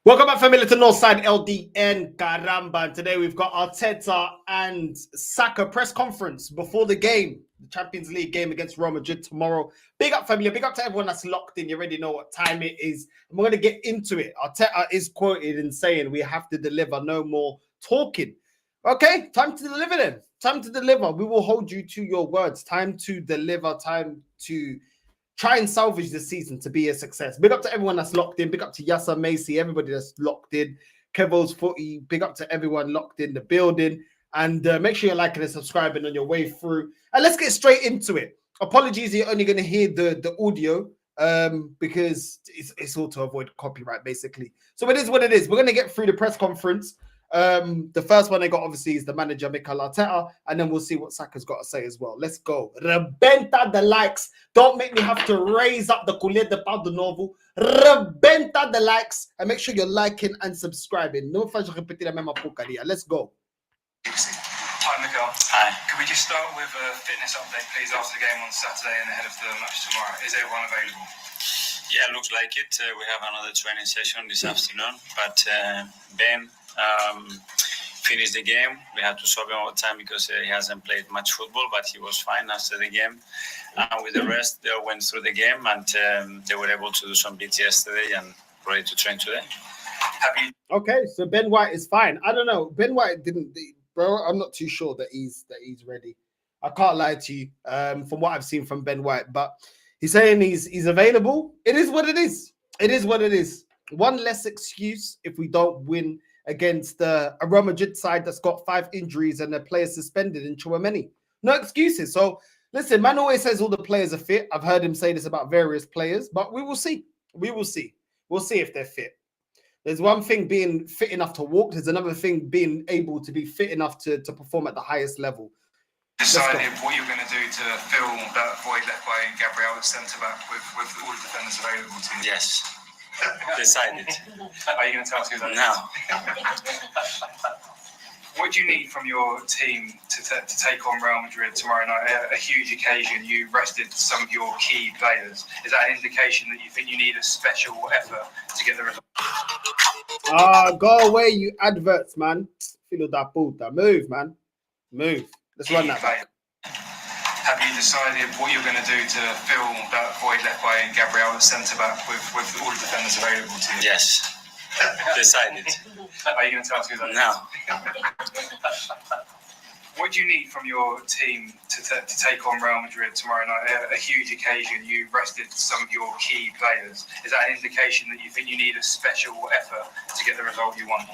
Welcome back, family, to Northside LDN Caramba. And today we've got Arteta and Saka press conference before the game, the Champions League game against Real Madrid tomorrow. Big up, family. Big up to everyone that's locked in. You already know what time it is. And we're going to get into it. Arteta is quoted in saying we have to deliver, no more talking. Okay, time to deliver then. Time to deliver. We will hold you to your words. Time to deliver. Time to try and salvage the season to be a success. Big up to everyone that's locked in. Big up to Yassa Macy, everybody that's locked in. Kevo's Footy. Big up to everyone locked in the building. And make sure you're liking and subscribing on your way through. And let's get straight into it. Apologies, you're only going to hear the audio because it's all to avoid copyright, basically. So it is what it is. We're going to get through the press conference. The first one they got obviously is the manager Mikel Arteta, and then we'll see what Saka's got to say as well. Let's go. Rebenta the likes. Don't make me have to raise up the Collier de Pau de Novo. Rebenta the likes, and make sure you're liking and subscribing. No faz repetir a mesma porcaria. Let's go. Hi Mikel. Hi. Can we just start with a fitness update, please, after the game on Saturday and ahead of the match tomorrow? Is everyone available? Yeah, looks like it. We have another training session this afternoon, but Ben finished the game. We had to swap him all the time because he hasn't played much football, but he was fine after the game. With the rest, they went through the game and they were able to do some bits yesterday and ready to train today. Okay, so Ben White is fine. I don't know. Ben White didn't, bro. I'm not too sure that he's ready. I can't lie to you. From what I've seen from Ben White, but he's saying he's available. It is what it is. It is what it is. One less excuse if we don't win against a Real Madrid side that's got 5 injuries and a player suspended in Chouameni. No excuses. So listen, man always says all the players are fit. I've heard him say this about various players, but we will see. We will see. We'll see if they're fit. There's one thing being fit enough to walk. There's another thing being able to be fit enough to perform at the highest level. Decided what you're going to do to fill that void left by Gabriel at centre-back with all the defenders available to you? Yes. Decided. Are you going to tell us who that is? No. What do you need from your team to take on Real Madrid tomorrow night? A huge occasion. You rested some of your key players. Is that an indication that you think you need a special effort to get the result? Go away, you adverts, man. Filo da puta. Move, man. Move. Let's run that back. Have you decided what you're going to do to fill that void left by Gabriel at centre-back with all the defenders available to you? Yes. Decided. Are you going to tell us who that is? No. What do you need from your team to take on Real Madrid tomorrow night? A huge occasion. You rested some of your key players. Is that an indication that you think you need a special effort to get the result you want?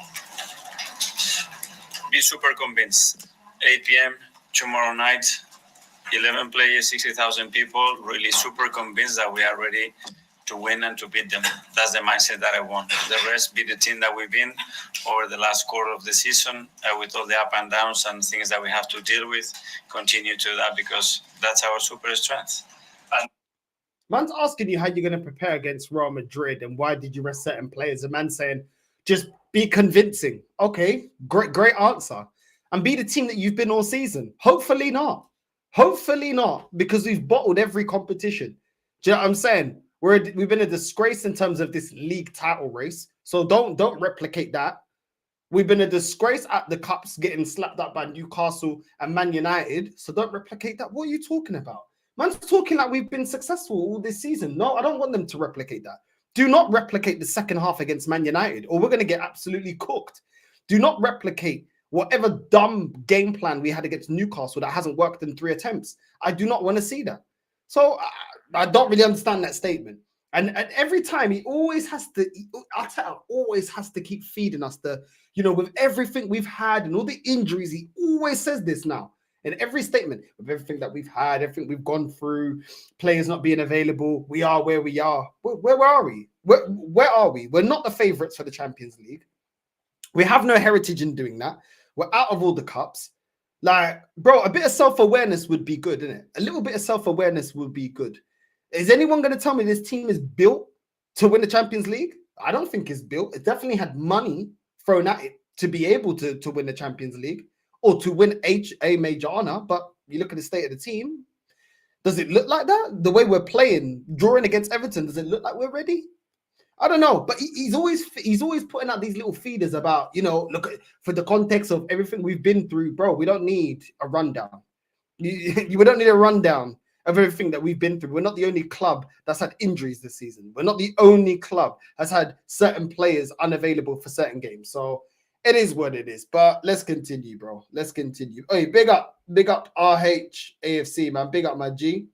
Be super convinced. 8 p.m. tomorrow night. 11 players, 60,000 people, really super convinced that we are ready to win and to beat them. That's the mindset that I want. The rest be the team that we've been over the last quarter of the season with all the up and downs and things that we have to deal with. Continue to do that because that's our super strength. Man's asking you how you're going to prepare against Real Madrid and why did you rest certain players. A man saying, just be convincing. Okay, great answer. And be the team that you've been all season. Hopefully not. Hopefully not, because we've bottled every competition. Do you know what I'm saying? We've been a disgrace in terms of this league title race. So don't replicate that. We've been a disgrace at the Cups, getting slapped up by Newcastle and Man United. So don't replicate that. What are you talking about? Man's talking like we've been successful all this season. No, I don't want them to replicate that. Do not replicate the second half against Man United or we're going to get absolutely cooked. Do not replicate whatever dumb game plan we had against Newcastle that hasn't worked in 3 attempts. I do not want to see that. So I don't really understand that statement. And every time he always has to, Arteta always has to keep feeding us with everything we've had and all the injuries, he always says this now. In every statement, with everything that we've had, everything we've gone through, players not being available, we are where we are. Where are we? Where are we? We're not the favourites for the Champions League. We have no heritage in doing that. We're out of all the cups. Like, bro, a bit of self-awareness would be good, isn't it? A little bit of self-awareness would be good. Is anyone going to tell me this team is built to win the Champions League? I don't think it's built. It definitely had money thrown at it to be able to win the Champions League or to win a major honor. But you look at the state of the team. Does it look like that? The way we're playing, drawing against Everton, does it look like we're ready? I don't know, but he's always putting out these little feeders about, you know, look, for the context of everything we've been through, bro. We don't need a rundown. We don't need a rundown of everything that we've been through. We're not the only club that's had injuries this season. We're not the only club that's had certain players unavailable for certain games. So it is what it is. But let's continue, bro. Let's continue. Hey, big up RH AFC, man. Big up my G.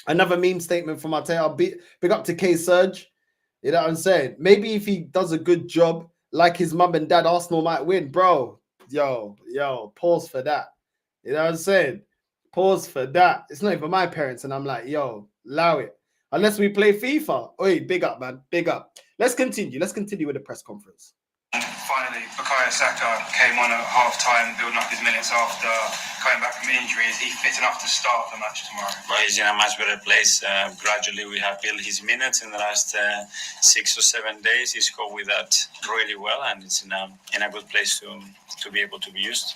Another meme statement from Arteta. Big up to K Surge. You know what I'm saying? Maybe if he does a good job, like his mum and dad, Arsenal might win, bro. Yo, pause for that. You know what I'm saying? Pause for that. It's not even my parents, and I'm like, yo, allow it. Unless we play FIFA. Oi, big up, man. Big up. Let's continue. Let's continue with the press conference. Finally, Bukayo Saka came on at half-time, building up his minutes after coming back from injury. Is he fit enough to start the match tomorrow? Well, he's in a much better place. Gradually, we have built his minutes in the last 6 or 7 days. He's coped with that really well, and it's in a good place to be able to be used.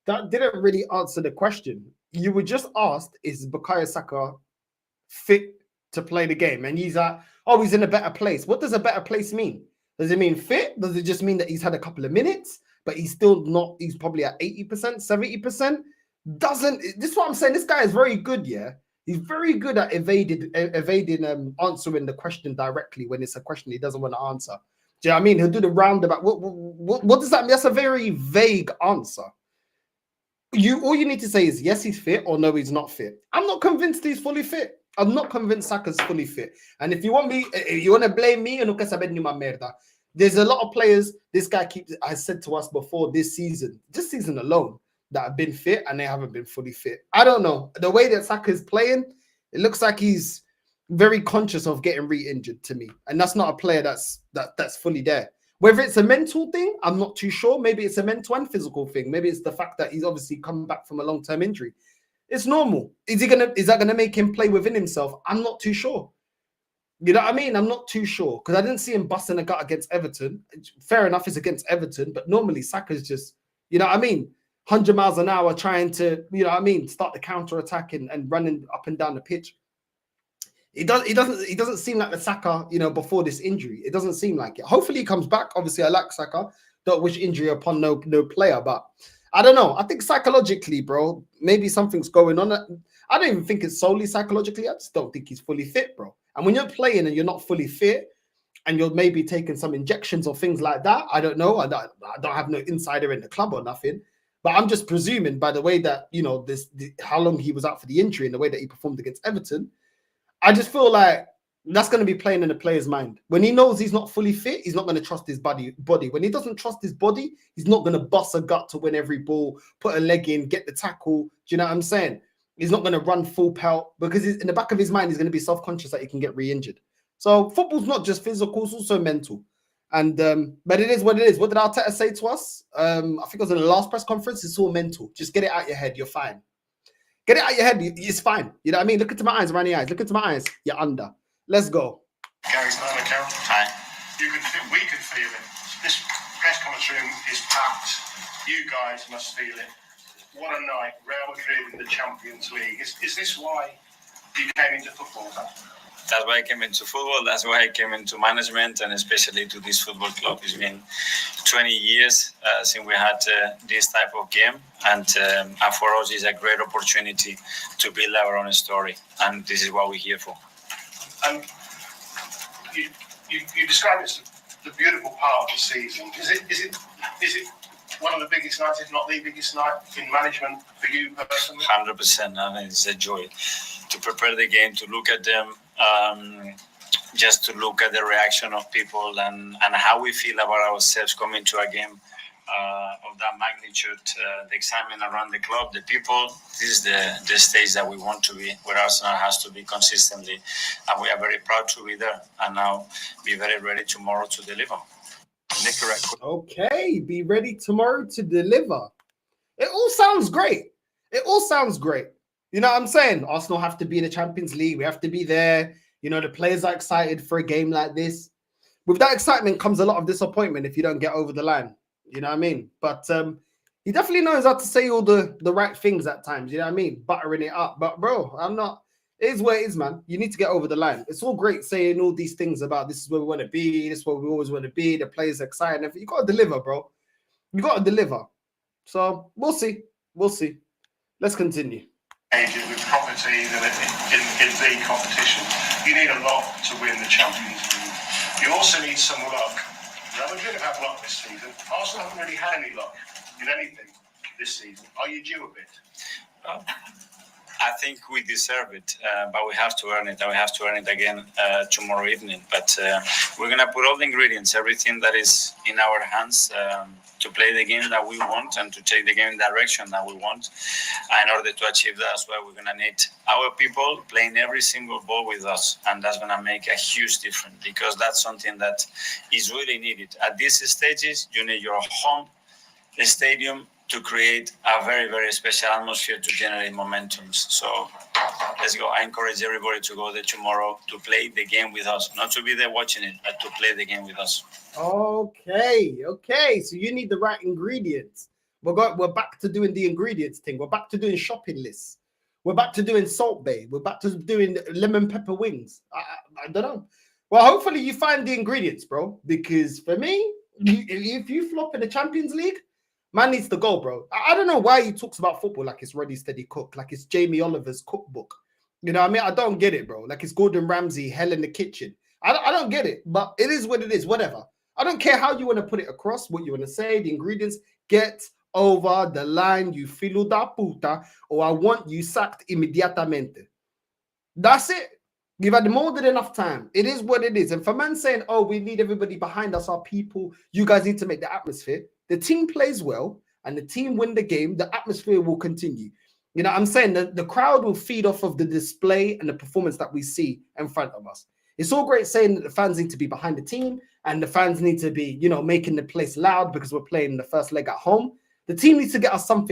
That didn't really answer the question. You were just asked, is Bukayo Saka fit to play the game? And he's like, oh, he's in a better place. What does a better place mean? Does it mean fit? Does it just mean that he's had a couple of minutes, but he's still not, he's probably at 80%, 70%? This is what I'm saying. This guy is very good, yeah? He's very good at evading answering the question directly when it's a question he doesn't want to answer. Do you know what I mean? He'll do the roundabout. What does that mean? That's a very vague answer. All you need to say is yes, he's fit, or no, he's not fit. I'm not convinced he's fully fit. I'm not convinced Saka's fully fit. And if you want to blame me, there's a lot of players this guy has said to us before this season alone, that have been fit and they haven't been fully fit. I don't know. The way that Saka is playing, it looks like he's very conscious of getting re-injured to me. And that's not a player that's fully there. Whether it's a mental thing, I'm not too sure. Maybe it's a mental and physical thing. Maybe it's the fact that he's obviously come back from a long-term injury. It's normal. Is that gonna make him play within himself? I'm not too sure. You know what I mean? I'm not too sure because I didn't see him busting a gut against Everton. Fair enough, it's against Everton, but normally Saka's just, you know what I mean, 100 miles an hour trying to, you know what I mean, start the counter attack and running up and down the pitch. He doesn't seem like the Saka, you know, before this injury. It doesn't seem like it. Hopefully he comes back. Obviously, I like Saka. Don't wish injury upon no player, but I don't know. I think psychologically, bro, maybe something's going on. I don't even think it's solely psychologically. I just don't think he's fully fit, bro. And when you're playing and you're not fully fit and you're maybe taking some injections or things like that, I don't know. I don't have no insider in the club or nothing. But I'm just presuming by the way that, you know, how long he was out for the injury and the way that he performed against Everton, I just feel like that's going to be playing in the player's mind. When he knows he's not fully fit, he's not going to trust his body. When he doesn't trust his body, he's not going to bust a gut to win every ball, put a leg in, get the tackle. Do you know what I'm saying? He's not going to run full pelt because in the back of his mind, he's going to be self-conscious that he can get re-injured. So football's not just physical, it's also mental. And but it is what it is. What did Arteta say to us? I think it was in the last press conference. It's all mental. Just get it out your head. You're fine. Get it out your head. It's fine. You know what I mean? Look into my eyes, around the eyes. Look into my eyes. You're under. Let's go. Gary's not on account. Hi. We can feel it. This press conference room is packed. You guys must feel it. What a night. Real Madrid in the Champions League. Is this why you came into football? That's why I came into football. That's why I came into management and especially to this football club. It's been 20 years since we had this type of game. And for us, it's a great opportunity to build our own story. And this is what we're here for. You describe it as the beautiful part of the season. Is it one of the biggest nights, if not the biggest night in management for you personally? 100%. I mean, it's a joy to prepare the game, to look at them, just to look at the reaction of people and how we feel about ourselves coming to a game of that magnitude, the excitement around the club, the people. This is the stage that we want to be, where Arsenal has to be consistently. And we are very proud to be there and now be very ready tomorrow to deliver. Okay, be ready tomorrow to deliver. It all sounds great. It all sounds great. You know what I'm saying? Arsenal have to be in the Champions League. We have to be there. You know, the players are excited for a game like this. With that excitement comes a lot of disappointment if you don't get over the line. You know what I mean? But he definitely knows how to say all the right things at times. You know what I mean? Buttering it up. But, bro, I'm not... It is what it is, man. You need to get over the line. It's all great saying all these things about this is where we want to be, this is where we always want to be, the players are exciting. You got to deliver, bro. You got to deliver. So we'll see. We'll see. Let's continue. With property in the competition, you need a lot to win the Champions League. You also need some luck. Real Madrid have had luck this season. Arsenal haven't really had any luck in anything this season. Are you due a bit? I think we deserve it, but we have to earn it, and we have to earn it again tomorrow evening. But we're going to put all the ingredients, everything that is in our hands to play the game that we want and to take the game in the direction that we want. And in order to achieve that, that's why we're going to need our people playing every single ball with us. And that's going to make a huge difference, because that's something that is really needed. At these stages, you need your home stadium to create a very, very special atmosphere to generate momentum. So let's go. I encourage everybody to go there tomorrow to play the game with us. Not to be there watching it, but to play the game with us. Okay. So you need the right ingredients. We're back to doing the ingredients thing. We're back to doing shopping lists. We're back to doing Salt Bay. We're back to doing lemon pepper wings. I don't know. Well, hopefully you find the ingredients, bro. Because for me, if you flop in the Champions League, man needs to go, bro. I don't know why he talks about football like it's Ready, Steady, Cook, like it's Jamie Oliver's cookbook. You know what I mean? I don't get it, bro. Like it's Gordon Ramsay, Hell in the Kitchen. I don't get it, but it is what it is, whatever. I don't care how you want to put it across, what you want to say, the ingredients. Get over the line, you filo da puta, or I want you sacked immediatamente. That's it. You've had more than enough time. It is what it is. And for man saying, oh, we need everybody behind us, our people, you guys need to make the atmosphere. The team plays well and the team win the game, the atmosphere will continue. You know what I'm saying? The crowd will feed off of the display and the performance that we see in front of us. It's all great saying that the fans need to be behind the team and the fans need to be, you know, making the place loud because we're playing the first leg at home. The team needs to get us up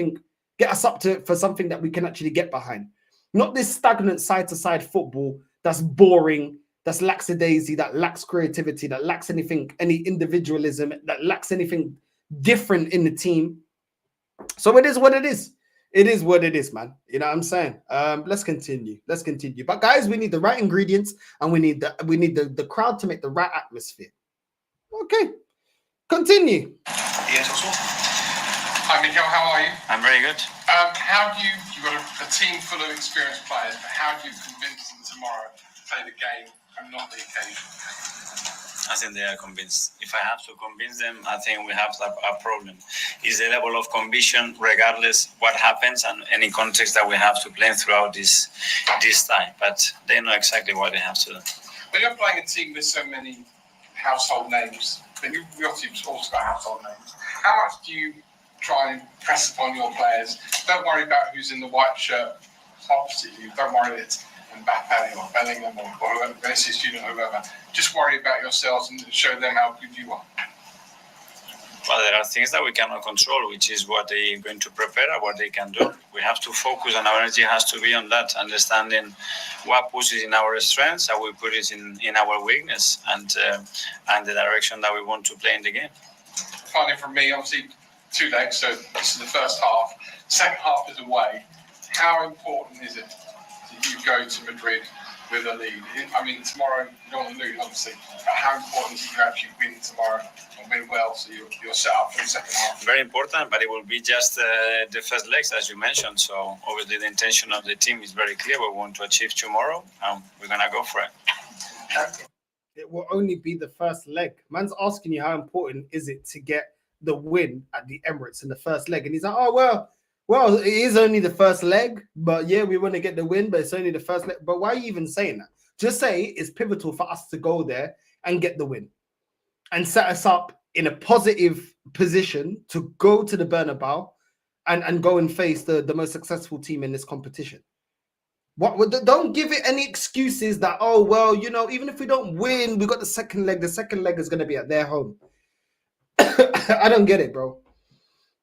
for something that we can actually get behind. Not this stagnant side-to-side football that's boring, that's lackadaisy, that lacks creativity, that lacks anything, any individualism, that lacks anything different in the team. So it is what it is. It is what it is, man. You know what I'm saying? Let's continue. But guys, we need the right ingredients and we need the crowd to make the right atmosphere. Okay. Continue. Yes, also. Hi, Miguel. How are you? I'm very good. How do you've got a team full of experienced players, but how do you convince them tomorrow to play the game and not the occasion? I think they are convinced. If I have to convince them, I think we have a problem. It's the level of conviction, regardless what happens and any context that we have to play throughout this time. But they know exactly what they have to do. When you're playing a team with so many household names, but we obviously also got household names, how much do you try and press upon your players? Don't worry about who's in the white shirt opposite you. Don't worry that it's Mbappe or Bellingham or whoever, Vinicius Junior, whoever. Just worry about yourselves and show them how good you are. Well, there are things that we cannot control, which is what they're going to prepare and what they can do. We have to focus, and our energy has to be on that, understanding what pushes in our strengths, and we put it in our weakness, and the direction that we want to play in the game. Finally, from me, obviously, 2 legs, so this is the first half. Second half is away. How important is it that you go to Madrid with a lead? I mean, tomorrow you don't want to lose, obviously, but how important is it you actually win tomorrow and win well so you're set up for the second half? Very important, but it will be just the first legs, as you mentioned. So obviously the intention of the team is very clear. We want to achieve tomorrow, and we're going to go for it. It will only be the first leg. Man's asking you how important is it to get the win at the Emirates in the first leg. And he's like, oh, well, it is only the first leg, but yeah, we want to get the win, but it's only the first leg. But why are you even saying that? Just say it's pivotal for us to go there and get the win and set us up in a positive position to go to the Bernabeu and go and face the most successful team in this competition. Don't give it any excuses that, oh, well, you know, even if we don't win, we got the second leg. The second leg is going to be at their home. I don't get it, bro.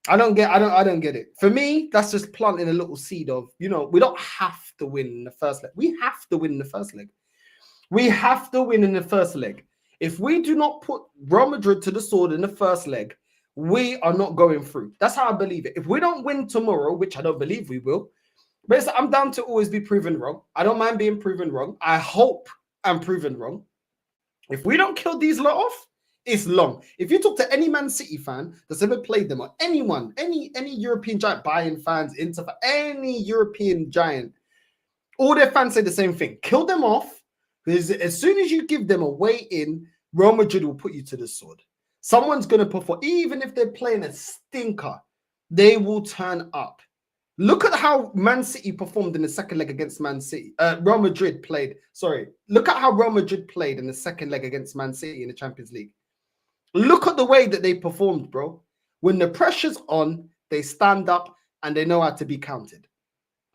I don't get it. For me, that's just planting a little seed of, you know, we don't have to win in the first leg. We have to win in the first leg. We have to win in the first leg. If we do not put Real Madrid to the sword in the first leg, we are not going through. That's how I believe it. If we don't win tomorrow, which I don't believe we will, But I'm down to always be proven wrong. I don't mind being proven wrong. I hope I'm proven wrong. If we don't kill these lot off, it's long. If you talk to any Man City fan that's ever played them, or anyone, any European giant, Bayern fans, Inter, any European giant, all their fans say the same thing. Kill them off, because as soon as you give them a way in, Real Madrid will put you to the sword. Someone's going to perform, even if they're playing a stinker, they will turn up. Look at how Man City performed in the second leg against Man City. Real Madrid played. Sorry. Look at how Real Madrid played in the second leg against Man City in the Champions League. Look at the way that they performed, bro. When the pressure's on, they stand up and they know how to be counted.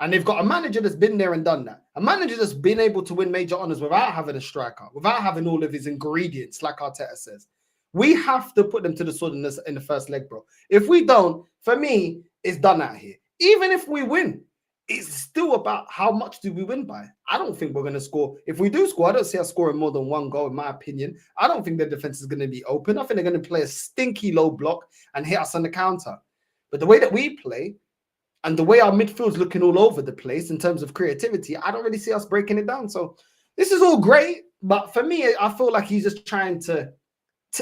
And they've got a manager that's been there and done that. A manager that's been able to win major honors without having a striker, without having all of his ingredients, like Arteta says. We have to put them to the sword in the first leg, bro. If we don't, for me, it's done out here. Even if we win, it's still about how much do we win by. I don't think we're going to score. If we do score, I don't see us scoring more than one goal, in my opinion. I don't think the defense is going to be open. I think they're going to play a stinky low block and hit us on the counter. But the way that we play and the way our midfield's looking all over the place in terms of creativity, I don't really see us breaking it down. So this is all great. But for me, I feel like he's just trying to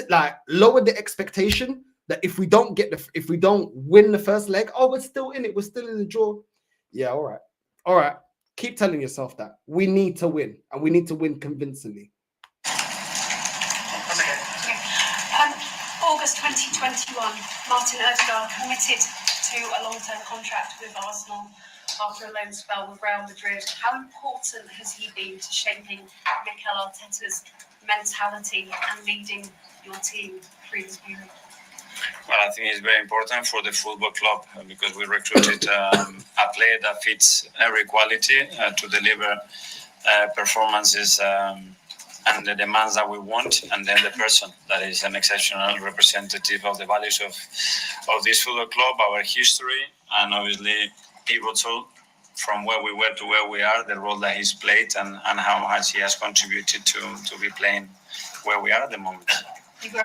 like lower the expectation that if we don't win the first leg, oh, we're still in it. We're still in the draw. Yeah, all right. All right. Keep telling yourself that. We need to win, and we need to win convincingly. August 2021, Martin Odegaard committed to a long-term contract with Arsenal after a loan spell with Real Madrid. How important has he been to shaping Mikel Arteta's mentality and leading your team through this period? Well, I think it's very important for the football club because we recruited a player that fits every quality to deliver performances and the demands that we want, and then the person that is an exceptional representative of the values of this football club, our history, and obviously pivotal from where we were to where we are, the role that he's played and how much he has contributed to be playing where we are at the moment.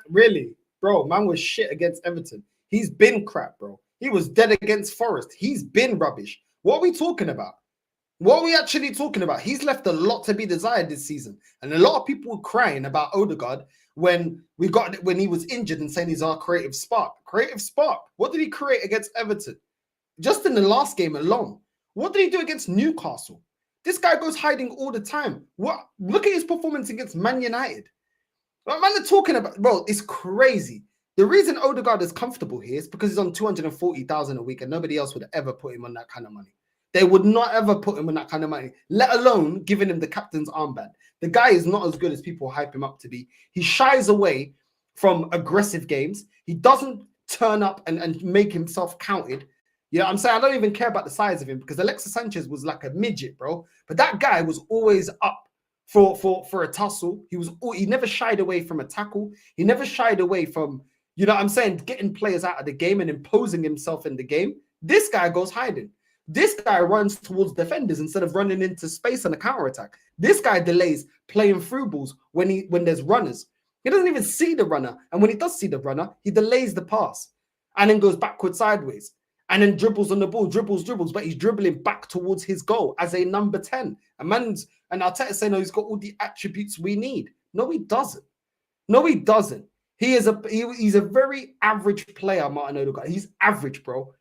Really? Bro, man was shit against Everton. He's been crap, bro. He was dead against Forest. He's been rubbish. What are we talking about? What are we actually talking about? He's left a lot to be desired this season. And a lot of people were crying about Odegaard when he was injured and saying he's our creative spark. Creative spark. What did he create against Everton? Just in the last game alone. What did he do against Newcastle? This guy goes hiding all the time. What? Look at his performance against Man United. What man are talking about? Bro, it's crazy. The reason Odegaard is comfortable here is because he's on 240,000 a week and nobody else would ever put him on that kind of money. They would not ever put him on that kind of money, let alone giving him the captain's armband. The guy is not as good as people hype him up to be. He shies away from aggressive games. He doesn't turn up and make himself counted. You know what I'm saying? I don't even care about the size of him because Alexis Sanchez was like a midget, bro. But that guy was always up for a tussle. He never shied away from a tackle. He never shied away from, you know what I'm saying, getting players out of the game and imposing himself in the game. This guy goes hiding. This guy runs towards defenders instead of running into space on a counterattack. This guy delays playing through balls when there's runners. He doesn't even see the runner. And when he does see the runner, he delays the pass and then goes backward sideways and then dribbles on the ball, dribbles, but he's dribbling back towards his goal as a number 10. And Arteta saying, no, he's got all the attributes we need. No, he doesn't. No, he doesn't. He's a very average player, Martin Odegaard. He's average, bro.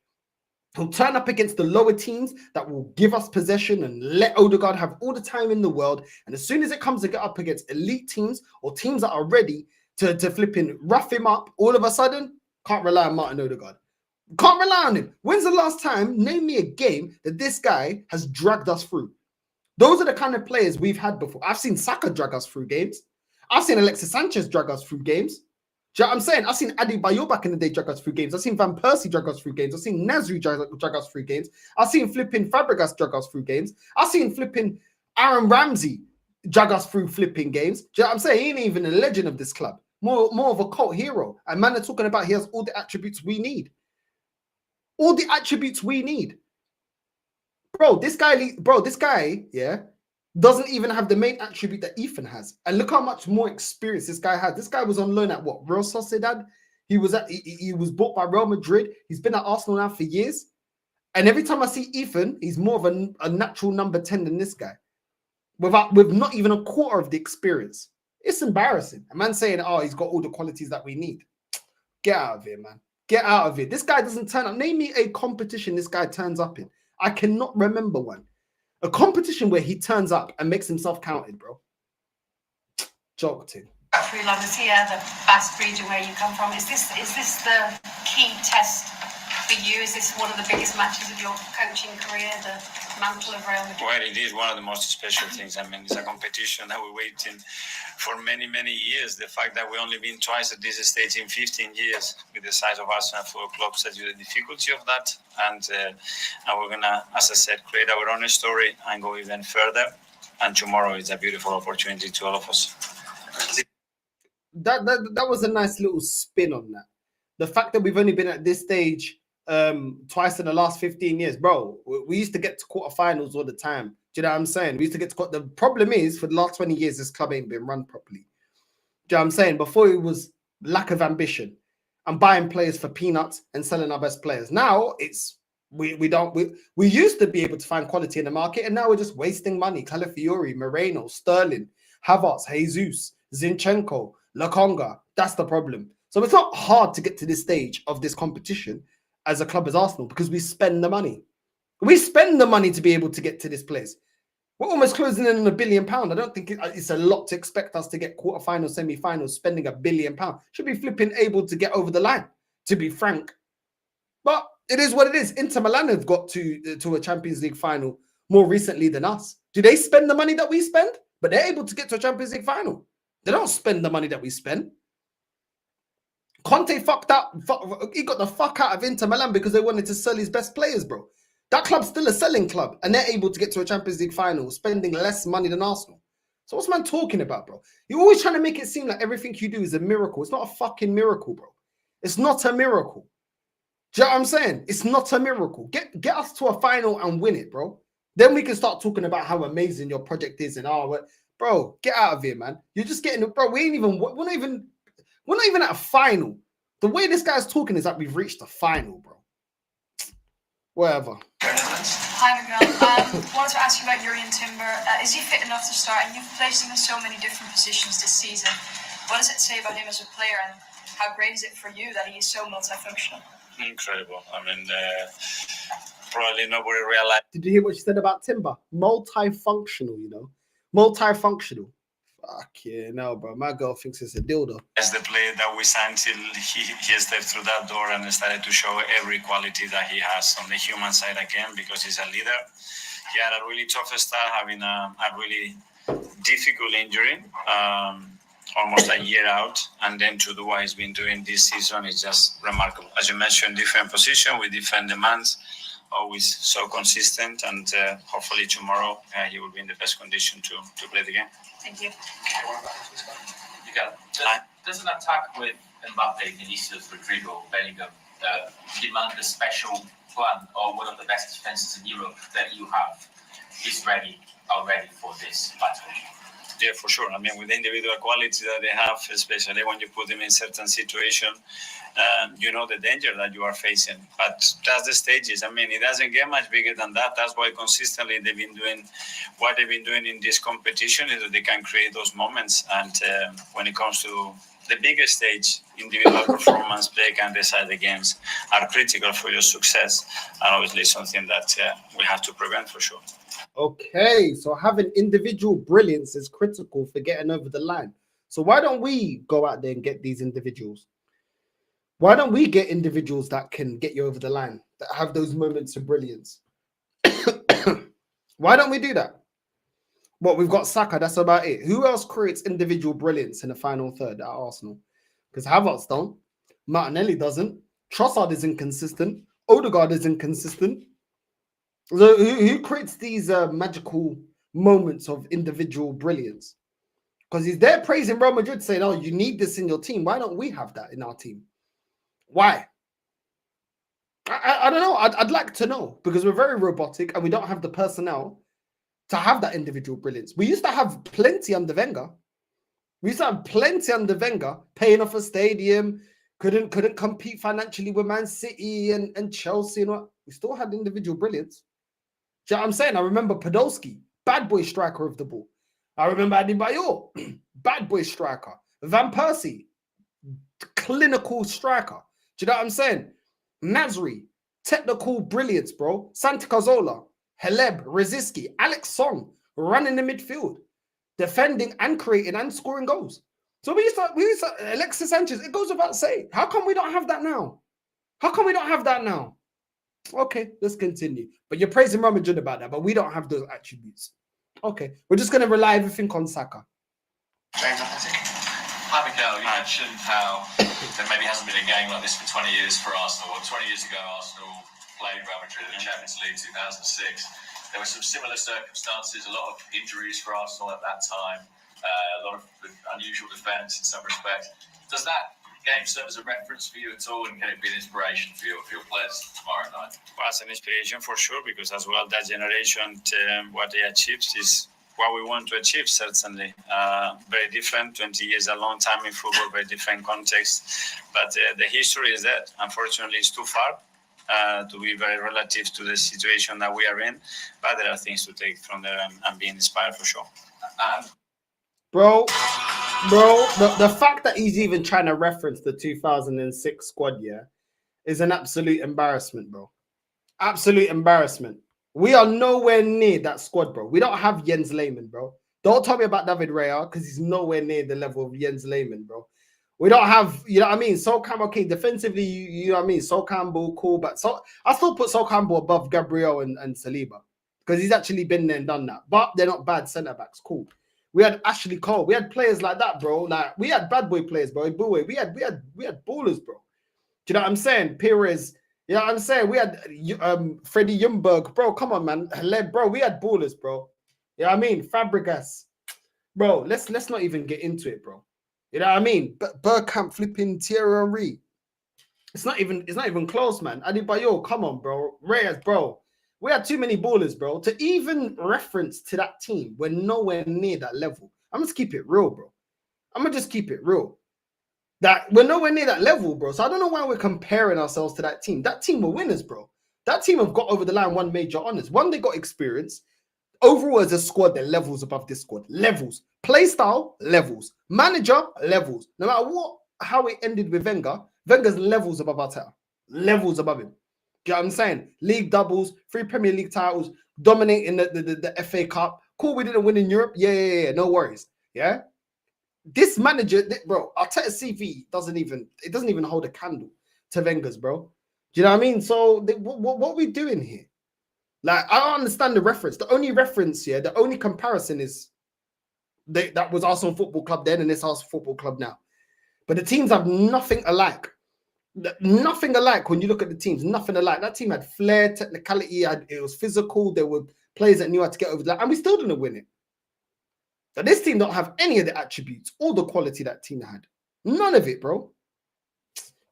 He'll turn up against the lower teams that will give us possession and let Odegaard have all the time in the world. And as soon as it comes to get up against elite teams or teams that are ready to flipping rough him up, all of a sudden, can't rely on Martin Odegaard. Can't rely on him. When's the last time, name me a game that this guy has dragged us through? Those are the kind of players we've had before. I've seen Saka drag us through games. I've seen Alexis Sanchez drag us through games. Do you know what I'm saying? I've seen Adebayo back in the day drag us through games. I've seen Van Persie drag us through games. I've seen Nasri drag us through games. I've seen flipping Fabregas drag us through games. I've seen flipping Aaron Ramsey drag us through flipping games. Do you know what I'm saying? He ain't even a legend of this club. More of a cult hero. And man, they're talking about he has all the attributes we need. All the attributes we need. Bro, this guy, yeah, doesn't even have the main attribute that Ethan has. And look how much more experience this guy had. This guy was on loan at what? Real Sociedad? He was bought by Real Madrid. He's been at Arsenal now for years. And every time I see Ethan, he's more of a natural number 10 than this guy. With not even a quarter of the experience. It's embarrassing. A man saying, oh, he's got all the qualities that we need. Get out of here, man. Get out of here. This guy doesn't turn up. Name me a competition this guy turns up in. I cannot remember one. A competition where he turns up and makes himself counted, bro. Joked him. Through London, the Basque region where you come from, is this the key test for you? Is this one of the biggest matches of your coaching career, the mantle of Real Madrid? Well, it is one of the most special things. I mean, it's a competition that we're waiting for many, many years. The fact that we've only been twice at this stage in 15 years with the size of Arsenal Football Club tells you the difficulty of that. And we're going to, as I said, create our own story and go even further. And tomorrow is a beautiful opportunity to all of us. That was a nice little spin on that. The fact that we've only been at this stage twice in the last 15 years, bro. We used to get to quarterfinals all the time. Do you know what I'm saying? We used to get to the problem is for the last 20 years, this club ain't been run properly. Do you know what I'm saying? Before it was lack of ambition and buying players for peanuts and selling our best players. Now it's we used to be able to find quality in the market, and now we're just wasting money. Calafiori, Moreno, Sterling, Havertz, Jesus, Zinchenko, Lokonga. That's the problem. So it's not hard to get to this stage of this competition as a club as Arsenal because we spend the money. We spend the money to be able to get to this place. We're almost closing in on £1 billion. I don't think it's a lot to expect us to get quarterfinals, semi-finals, spending £1 billion. Should be flipping able to get over the line, to be frank. But it is what it is. Inter Milan have got to a Champions League final more recently than us. Do they spend the money that we spend? But they're able to get to a Champions League final. They don't spend the money that we spend. Conte fucked up. He got the fuck out of Inter Milan because they wanted to sell his best players, bro. That club's still a selling club, and they're able to get to a Champions League final, spending less money than Arsenal. So what's man talking about, bro? You're always trying to make it seem like everything you do is a miracle. It's not a fucking miracle, bro. It's not a miracle. Do you know what I'm saying? It's not a miracle. Get us to a final and win it, bro. Then we can start talking about how amazing your project is and bro, get out of here, man. You're just getting, bro. We're not even at a final. The way this guy's talking is like we've reached a final, bro. Whatever. Hi, Miguel. Wanted to ask you about Jurriën Timber. Is he fit enough to start? And you've placed him in so many different positions this season. What does it say about him as a player, and how great is it for you that he is so multifunctional? Incredible. I mean, probably nobody realized. Did you hear what she said about Timber? Multifunctional, you know? Multifunctional. Fuck yeah, no, bro. My girl thinks it's a dildo. As the player that we signed till he stepped through that door and started to show every quality that he has on the human side again, because he's a leader. He had a really tough start, having a really difficult injury, almost a year out, and then to do what he's been doing this season is just remarkable. As you mentioned, different position with different demands, always so consistent, and hopefully tomorrow he will be in the best condition to play the game. Thank you. Does an attack with Mbappe, Vinicius, Rodrigo, Bellingham demand a special plan, or one of the best defenses in Europe that you have is already for this battle? Yeah, for sure. I mean, with the individual quality that they have, especially when you put them in certain situations, you know the danger that you are facing. But that's the stages. I mean, it doesn't get much bigger than that. That's why consistently they've been doing what they've been doing in this competition, is that they can create those moments. And when it comes to the biggest stage, individual performance play can decide the games are critical for your success, and obviously something that we have to prevent for sure. Okay, so having individual brilliance is critical for getting over the line. So why don't we go out there and get these individuals? Why don't we get individuals that can get you over the line, that have those moments of brilliance? Why don't we do that? Well, we've got Saka, that's about it. Who else creates individual brilliance in the final third at Arsenal? Because Havertz don't. Martinelli doesn't. Trossard is inconsistent. Odegaard is inconsistent. So who creates these magical moments of individual brilliance? Because he's there praising Real Madrid, saying, oh, you need this in your team. Why don't we have that in our team? Why? I don't know. I'd like to know, because we're very robotic and we don't have the personnel to have that individual brilliance. We used to have plenty under Wenger. We used to have plenty under Wenger, paying off a stadium, couldn't compete financially with Man City and Chelsea and what. We still had individual brilliance. Do you know what I'm saying? I remember Podolski, bad boy striker of the ball. I remember Adebayor, bad boy striker. Van Persie, clinical striker. Do you know what I'm saying? Nasri, technical brilliance, bro. Santi Cazorla, Haleb, Rosicky, Alex Song, running the midfield, defending and creating and scoring goals. So we used to Alexis Sanchez, it goes without saying. How come we don't have that now? How come we don't have that now? Okay, let's continue. But you're praising Real Madrid about that, but we don't have those attributes. Okay, we're just going to rely everything on Saka. James, I think. Hi, Mikel. You mentioned how there maybe hasn't been a game like this for 20 years for Arsenal. Well, 20 years ago, Arsenal played Real Madrid in the Champions League 2006. There were some similar circumstances, a lot of injuries for Arsenal at that time, a lot of unusual defence in some respects. Does that game serve as a reference for you at all, and can it be an inspiration for your players tomorrow night? Well, it's an inspiration for sure, because as well that generation, what they achieved is what we want to achieve, certainly. Very different, 20 years, a long time in football, very different context. But the history is that, unfortunately, it's too far to be very relative to the situation that we are in. But there are things to take from there and be inspired for sure. Bro, the fact that he's even trying to reference the 2006 squad, yeah, is an absolute embarrassment, bro. Absolute embarrassment. We are nowhere near that squad, bro. We don't have Jens Lehmann, bro. Don't tell me about David Raya, because he's nowhere near the level of Jens Lehmann, bro. We don't have, you know what I mean? Sol Campbell, okay, defensively, you know what I mean? Sol Campbell, cool, but I still put Sol Campbell above Gabriel and Saliba, because he's actually been there and done that. But they're not bad centre-backs, cool. We had Ashley Cole. We had players like that, bro. Like, we had bad boy players, bro. We had ballers, bro. Do you know what I'm saying? Perez. You know what I'm saying? We had Freddie Ljungberg, bro. Come on, man. Bro, we had ballers, bro. You know what I mean? Fabregas. Bro, let's not even get into it, bro. You know what I mean? But Bergkamp flipping Thierry Henry. It's not even close, man. Adebayor, come on, bro. Reyes, bro. We had too many ballers, bro. To even reference to that team, we're nowhere near that level. I'm just keep it real, bro. I'm gonna just keep it real. That we're nowhere near that level, bro. So I don't know why we're comparing ourselves to that team. That team were winners, bro. That team have got over the line, won major honors. One, they got experience. Overall, as a squad, they're levels above this squad. Levels. Play style, levels. Manager, levels. No matter how it ended with Wenger, Wenger's levels above Arteta. Levels above him. Do you know what I'm saying? League doubles, 3 Premier League titles, dominating the FA Cup. Cool, we didn't win in Europe. Yeah. No worries. Yeah. This manager, bro, Arteta's CV doesn't even hold a candle to Wenger's, bro. Do you know what I mean? So what are we doing here? Like, I don't understand the reference. The only reference here, the only comparison is that was Arsenal Football Club then and this Arsenal Football Club now. But the teams have nothing alike. Nothing alike when you look at the teams. Nothing alike. That team had flair, technicality. It was physical. There were players that knew how to get over that, and we still didn't win it. But this team don't have any of the attributes or the quality that team had. None of it, bro.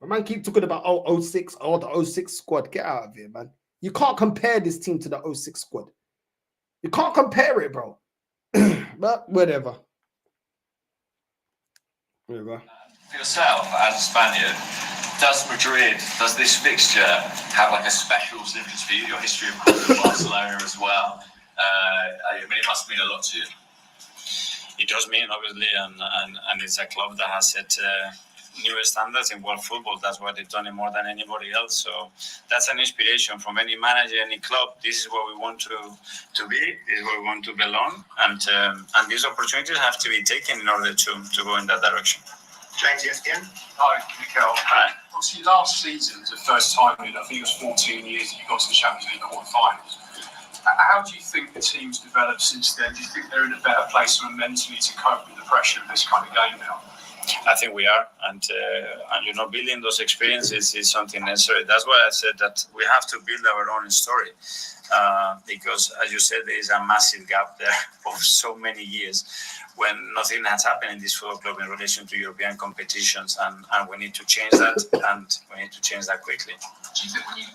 My man keep talking about 06, the 06 squad. Get out of here, man. You can't compare this team to the 06 squad. You can't compare it, bro. But whatever. For yourself, as a Spaniard, does this fixture have like a special significance for you? Your history of Barcelona as well. I mean, it must mean a lot to you. It does mean, obviously, and it's a club that has set newer standards in world football. That's why they've done it more than anybody else. So that's an inspiration from any manager, any club. This is where we want to be. This is where we want to belong. And these opportunities have to be taken in order to go in that direction. James, ESPN. Hi, Mikel. Hi. Obviously, last season was the first time in, I think it was 14 years that you got to the Champions League quarterfinals. How do you think the team's developed since then? Do you think they're in a better place mentally to cope with the pressure of this kind of game now? I think we are, and building those experiences is something necessary. That's why I said that we have to build our own story, because, as you said, there is a massive gap there of so many years when nothing has happened in this football club in relation to European competitions, and we need to change that, and we need to change that quickly. Do you think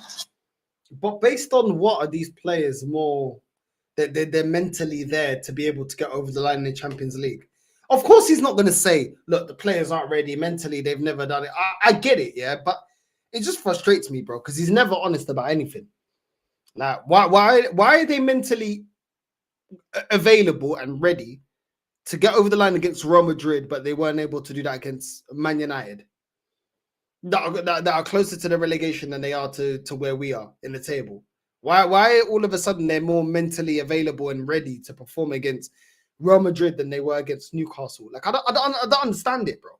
But based on what are these players more, they're mentally there to be able to get over the line in the Champions League? Of course, he's not going to say, look, the players aren't ready mentally. They've never done it. I get it, yeah, but it just frustrates me, bro, because he's never honest about anything. Like, why are they mentally available and ready to get over the line against Real Madrid, but they weren't able to do that against Man United? That are closer to the relegation than they are to where we are in the table. Why all of a sudden they're more mentally available and ready to perform against Real Madrid than they were against Newcastle? Like, I don't understand it, bro.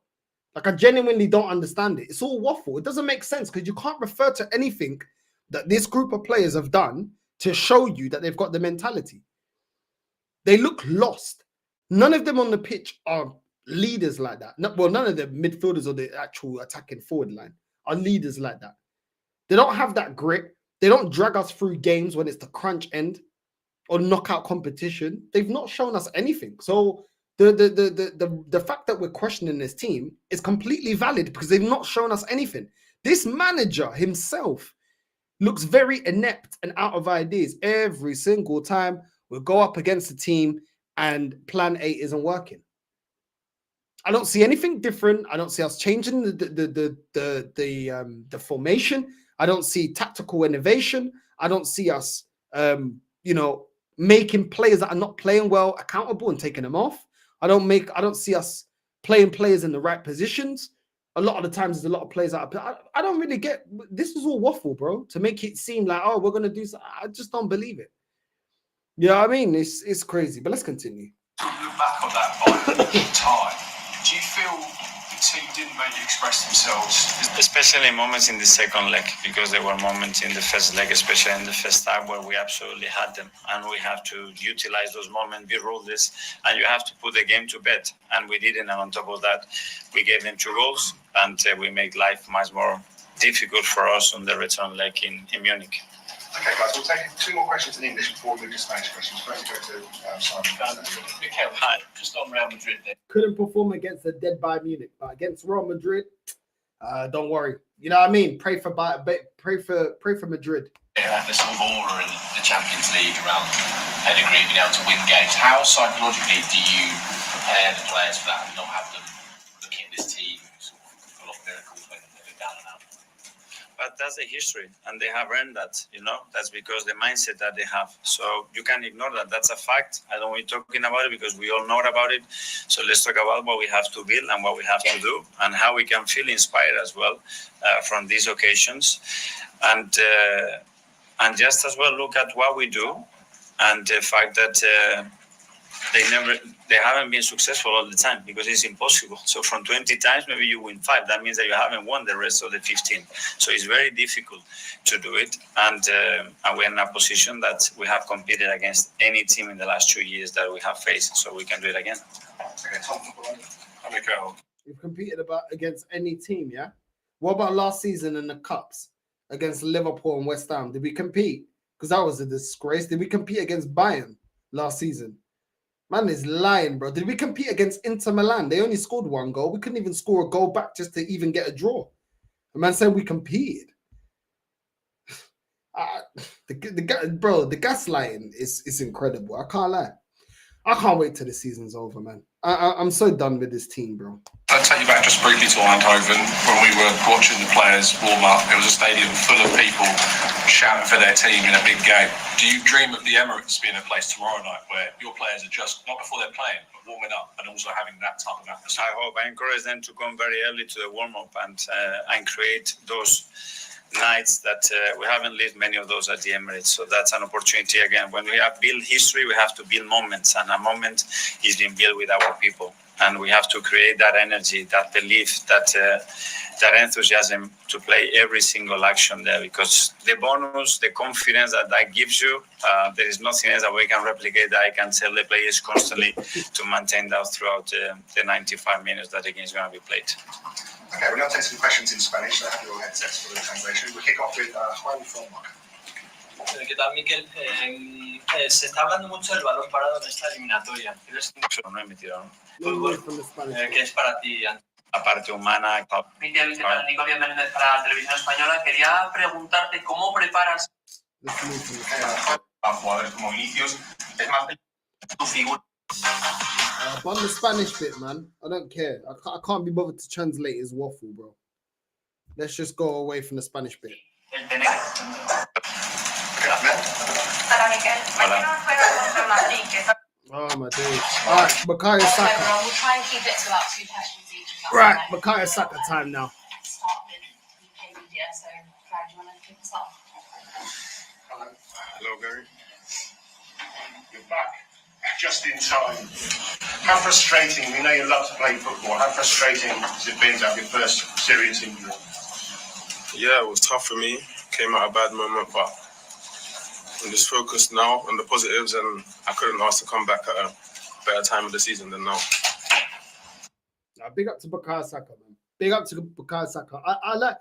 Like, I genuinely don't understand it. It's all waffle. It doesn't make sense because you can't refer to anything that this group of players have done to show you that they've got the mentality. They look lost. None of them on the pitch are leaders like that. Well, none of the midfielders or the actual attacking forward line are leaders like that. They don't have that grit. They don't drag us through games when it's the crunch end or knockout competition. They've not shown us anything. So the fact that we're questioning this team is completely valid because they've not shown us anything. This manager himself looks very inept and out of ideas every single time we go up against a team and plan A isn't working. I don't see anything different. I don't see us changing the formation. I don't see tactical innovation. I don't see us, making players that are not playing well accountable and taking them off. I don't see us playing players in the right positions. A lot of the times, there's a lot of players that I don't really get. This is all waffle, bro. To make it seem like, oh, we're gonna do something. I just don't believe it. You know what I mean? It's crazy. But let's continue. Look back on that violent time. Do you feel the team didn't maybe express themselves? Especially moments in the second leg, because there were moments in the first leg, especially in the first half, where we absolutely had them, and we have to utilize those moments, be ruthless, and you have to put the game to bed, and we didn't. And on top of that, we gave them 2 goals, and we make life much more difficult for us on the return leg in Munich. Okay, guys, we'll take 2 more questions in English before we move to Spanish questions. First, go to Simon. Mikel, hi. Just on Real Madrid then. Couldn't perform against the dead Bayern Munich, but against Real Madrid, don't worry. You know what I mean? Pray for Madrid. Yeah, the sort of aura in the Champions League around pedigree, being able to win games. How psychologically do you prepare the players for that and not have them looking at this team sort of full of miracles when they're down and out? But that's the history, and they have earned that, That's because the mindset that they have. So you can't ignore that. That's a fact. I don't want you talking about it because we all know about it. So let's talk about what we have to build and what we have to do and how we can feel inspired as well from these occasions. And just as well look at what we do and the fact that they haven't been successful all the time because it's impossible. So from 20 times, maybe you win 5. That means that you haven't won the rest of the 15. So it's very difficult to do it. And we're in a position that we have competed against any team in the last 2 years that we have faced. So we can do it again. Okay, Tom. We've competed against any team, yeah? What about last season in the Cups against Liverpool and West Ham? Did we compete? Because that was a disgrace. Did we compete against Bayern last season? Man is lying, bro. Did we compete against Inter Milan? They only scored 1 goal. We couldn't even score a goal back just to even get a draw. The man said we competed. The gaslighting is incredible. I can't lie. I can't wait till the season's over, man. I'm so done with this team, bro. I'll take you back just briefly to Eindhoven when we were watching the players warm up. It was a stadium full of people shouting for their team in a big game. Do you dream of the Emirates being a place tomorrow night where your players are just, not before they're playing, but warming up and also having that type of atmosphere? I hope. I encourage them to come very early to the warm-up and create those nights that we haven't lived many of those at the Emirates. So that's an opportunity again. When we have built history, we have to build moments, and a moment is being built with our people. And we have to create that energy, that belief, that enthusiasm to play every single action there, because the bonus, the confidence that gives you, there is nothing else that we can replicate that I can tell the players constantly to maintain that throughout the 95 minutes that the game is going to be played. Okay, we're going to take some questions in Spanish. So have your headsets for the translation. We'll kick off with Juan from Mark. ¿Qué tal, Mikel? Se está hablando mucho del balón parado en esta eliminatoria. ¿Crees No he metido, que es para ti? La parte humana. Mikel, ¿qué tal? Nico, bienvenido para Televisión Española. Quería preguntarte cómo preparas a jugadores como Vinicius. Es más tu figura On the Spanish bit, man, I don't care. I can't be bothered to translate his waffle, bro. Let's just go away from the Spanish bit. Oh my days. All right, Bukayo Saka. We'll try and keep it to about 2 questions each. Right, Bukayo Saka time now. Start with UK media. So, Brad, do you want to kick us off? Hello, Gary. You're back just in time. How frustrating, we know you love to play football, how frustrating has it been to have your first serious injury? Yeah, it was tough for me. Came at a bad moment, but I'm just focused now on the positives, and I couldn't ask to come back at a better time of the season than now. Big up to Bukayo Saka, man. Big up to Bukayo Saka. I like,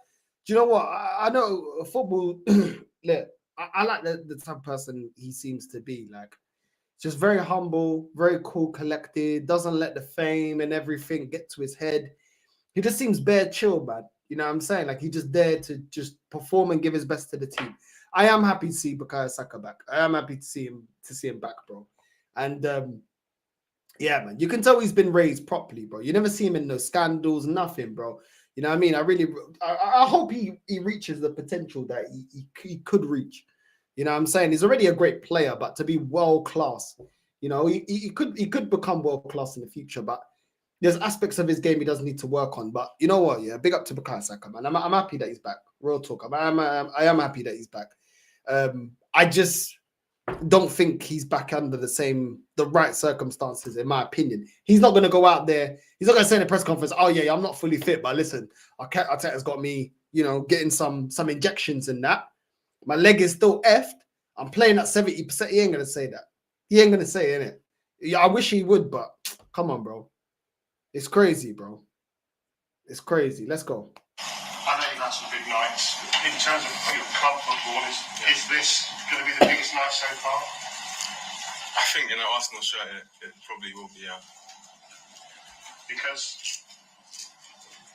do you know what? I know football, look, I like the type of person he seems to be. Like, just very humble, very cool, collected, doesn't let the fame and everything get to his head. He just seems bare chill, man. You know what I'm saying? Like, he just dared to just perform and give his best to the team. I am happy to see Bukayo Saka back. I am happy to see him back, bro. And yeah, man, you can tell he's been raised properly, bro. You never see him in no scandals, nothing, bro. You know what I mean? I hope he reaches the potential that he could reach. You know what I'm saying? He's already a great player, but to be world class, you know, he could become world class in the future, but there's aspects of his game he does need to work on. But you know what? Yeah, big up to Bukayo Saka, man. I'm happy that he's back. Real talk. I am happy that he's back. I just don't think he's back under the right circumstances, in my opinion. He's not going to go out there. He's not going to say in a press conference, "Oh yeah, I'm not fully fit, but listen, Arteta's got me, you know, getting some injections in that. My leg is still effed. I'm playing at 70%." He ain't going to say that. He ain't going to say it, innit? Yeah, I wish he would, but come on, bro. It's crazy, bro. It's crazy. Let's go. I know you've had some big nights. In terms of your club football, is this going to be the biggest night so far? I think in an Arsenal shirt, it probably will be, yeah. Because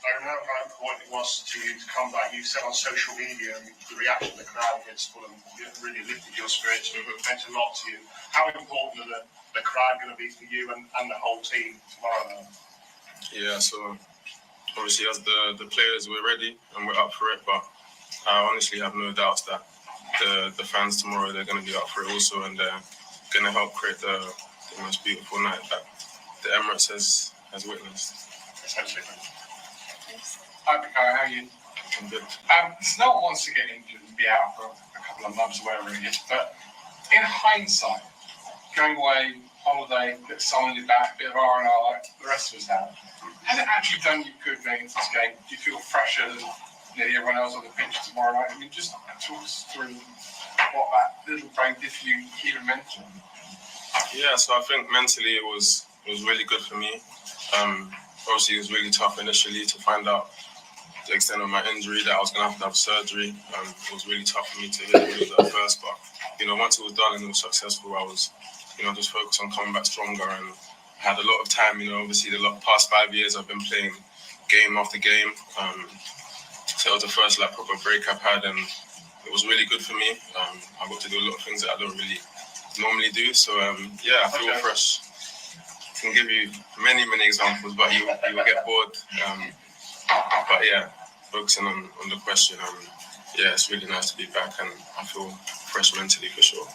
I remember how important it was to you to come back. You said on social media and the reaction of the crowd against Fulham really lifted your spirits. It meant a lot to you. How important are the crowd going to be for you and the whole team tomorrow night? Yeah, so obviously as the players, we're ready and we're up for it, but I honestly have no doubts that the fans tomorrow, they're going to be up for it also, and they're going to help create the most beautiful night that the Emirates has witnessed. Hi, Bukayo, how are you? I'm good. No one wants to get injured and be out for a couple of months or whatever it is, but in hindsight, going away, holiday, get someone back, a bit of R&R like the rest of us have, has it actually done you good going into this game? Do you feel fresher than nearly everyone else on the pitch tomorrow night? I mean, just talk us through what that little break did for you, even mentally. Yeah, so I think mentally it was really good for me. Obviously, it was really tough initially to find out the extent of my injury, that I was going to have surgery. It was really tough for me to hear the news at first, but, you know, once it was done and it was successful, I was, you know, just focused on coming back stronger, and I had a lot of time. You know, obviously the past 5 years I've been playing game after game. So it was the first proper break I've had, and it was really good for me. I got to do a lot of things that I don't really normally do. So yeah, I feel fresh. I can give you many examples, but you will get bored. But yeah, focusing on the question, yeah, it's really nice to be back, and I feel fresh mentally for sure.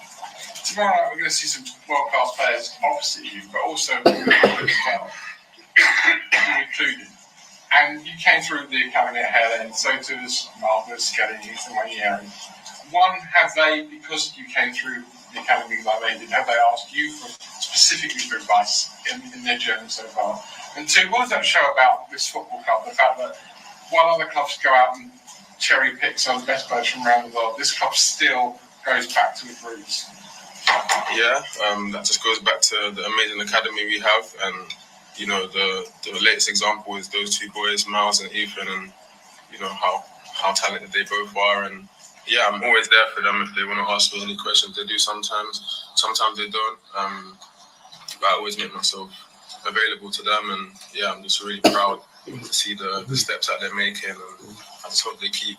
Tomorrow night we're going to see some world-class players opposite you, but also you included. And you came through the academy at Hale End, so too does Marvelous, Skelly, and Wayne. One, have they, because you came through the academy like they did, have they asked you specifically for advice in their journey so far? And two, what does that show about this football club? The fact that while other clubs go out and cherry pick some of the best players from around the world, this club still goes back to its roots. Yeah, that just goes back to the amazing academy we have, and you know the latest example is those two boys, Miles and Ethan, and you know how talented they both are. And yeah, I'm always there for them if they want to ask me any questions. They do sometimes they don't. But I always make myself available to them, and yeah, I'm just really proud to see the steps that they're making, and I just hope they keep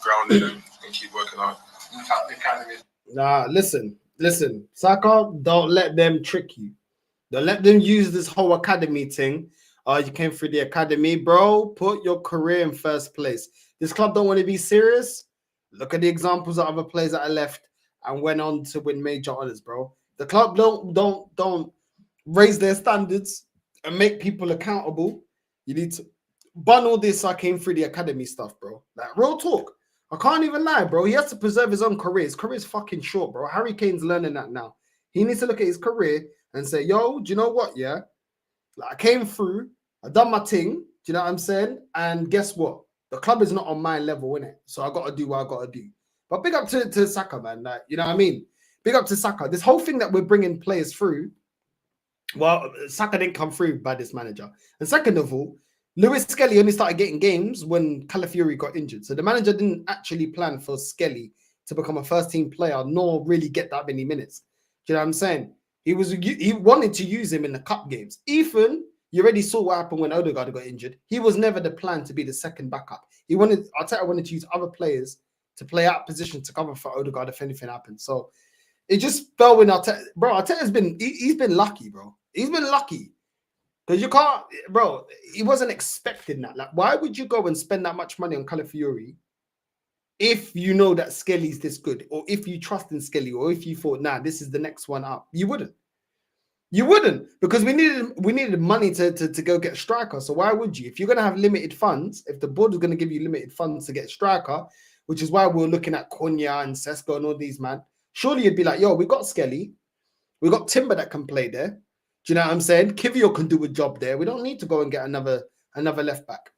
grounded and keep working hard. Nah, listen, Saka, don't let them trick you. Don't let them use this whole academy thing. Oh, you came through the academy, bro. Put your career in first place. This club don't want to be serious. Look at the examples of other players that are left and went on to win major honors, bro. The club don't raise their standards and make people accountable. You need to bun all this. I came through the academy stuff, bro. Like real talk. I can't even lie, bro. He has to preserve his own career. His career is fucking short, bro. Harry Kane's learning that now. He needs to look at his career and say, yo, do you know what? Yeah. Like I came through, I done my thing. Do you know what I'm saying? And guess what? The club is not on my level, innit? So I got to do what I got to do. But big up to Saka, man. Like, you know what I mean? Big up to Saka. This whole thing that we're bringing players through, well, Saka didn't come through by this manager. And second of all, Lewis Skelly only started getting games when Calafiori got injured. So the manager didn't actually plan for Skelly to become a first-team player, nor really get that many minutes. Do you know what I'm saying? He wanted to use him in the cup games. Ethan, you already saw what happened when Odegaard got injured. He was never the plan to be the second backup. Arteta wanted to use other players to play out position to cover for Odegaard if anything happened. So it just fell when Arteta, bro. Arteta's been lucky, bro. He's been lucky. Because you can't, bro, he wasn't expecting that. Like, why would you go and spend that much money on Calafiori if you know that Skelly's this good, or if you trust in Skelly, or if you thought, nah, this is the next one up? You wouldn't. You wouldn't, because we needed money to go get a striker. So why would you? If you're going to have limited funds, if the board is going to give you limited funds to get a striker, which is why we're looking at Konya and Sesko and all these, man, surely you'd be like, yo, we got Skelly. We got Timber that can play there. Do you know what I'm saying? Kivio can do a job there. We don't need to go and get another left back.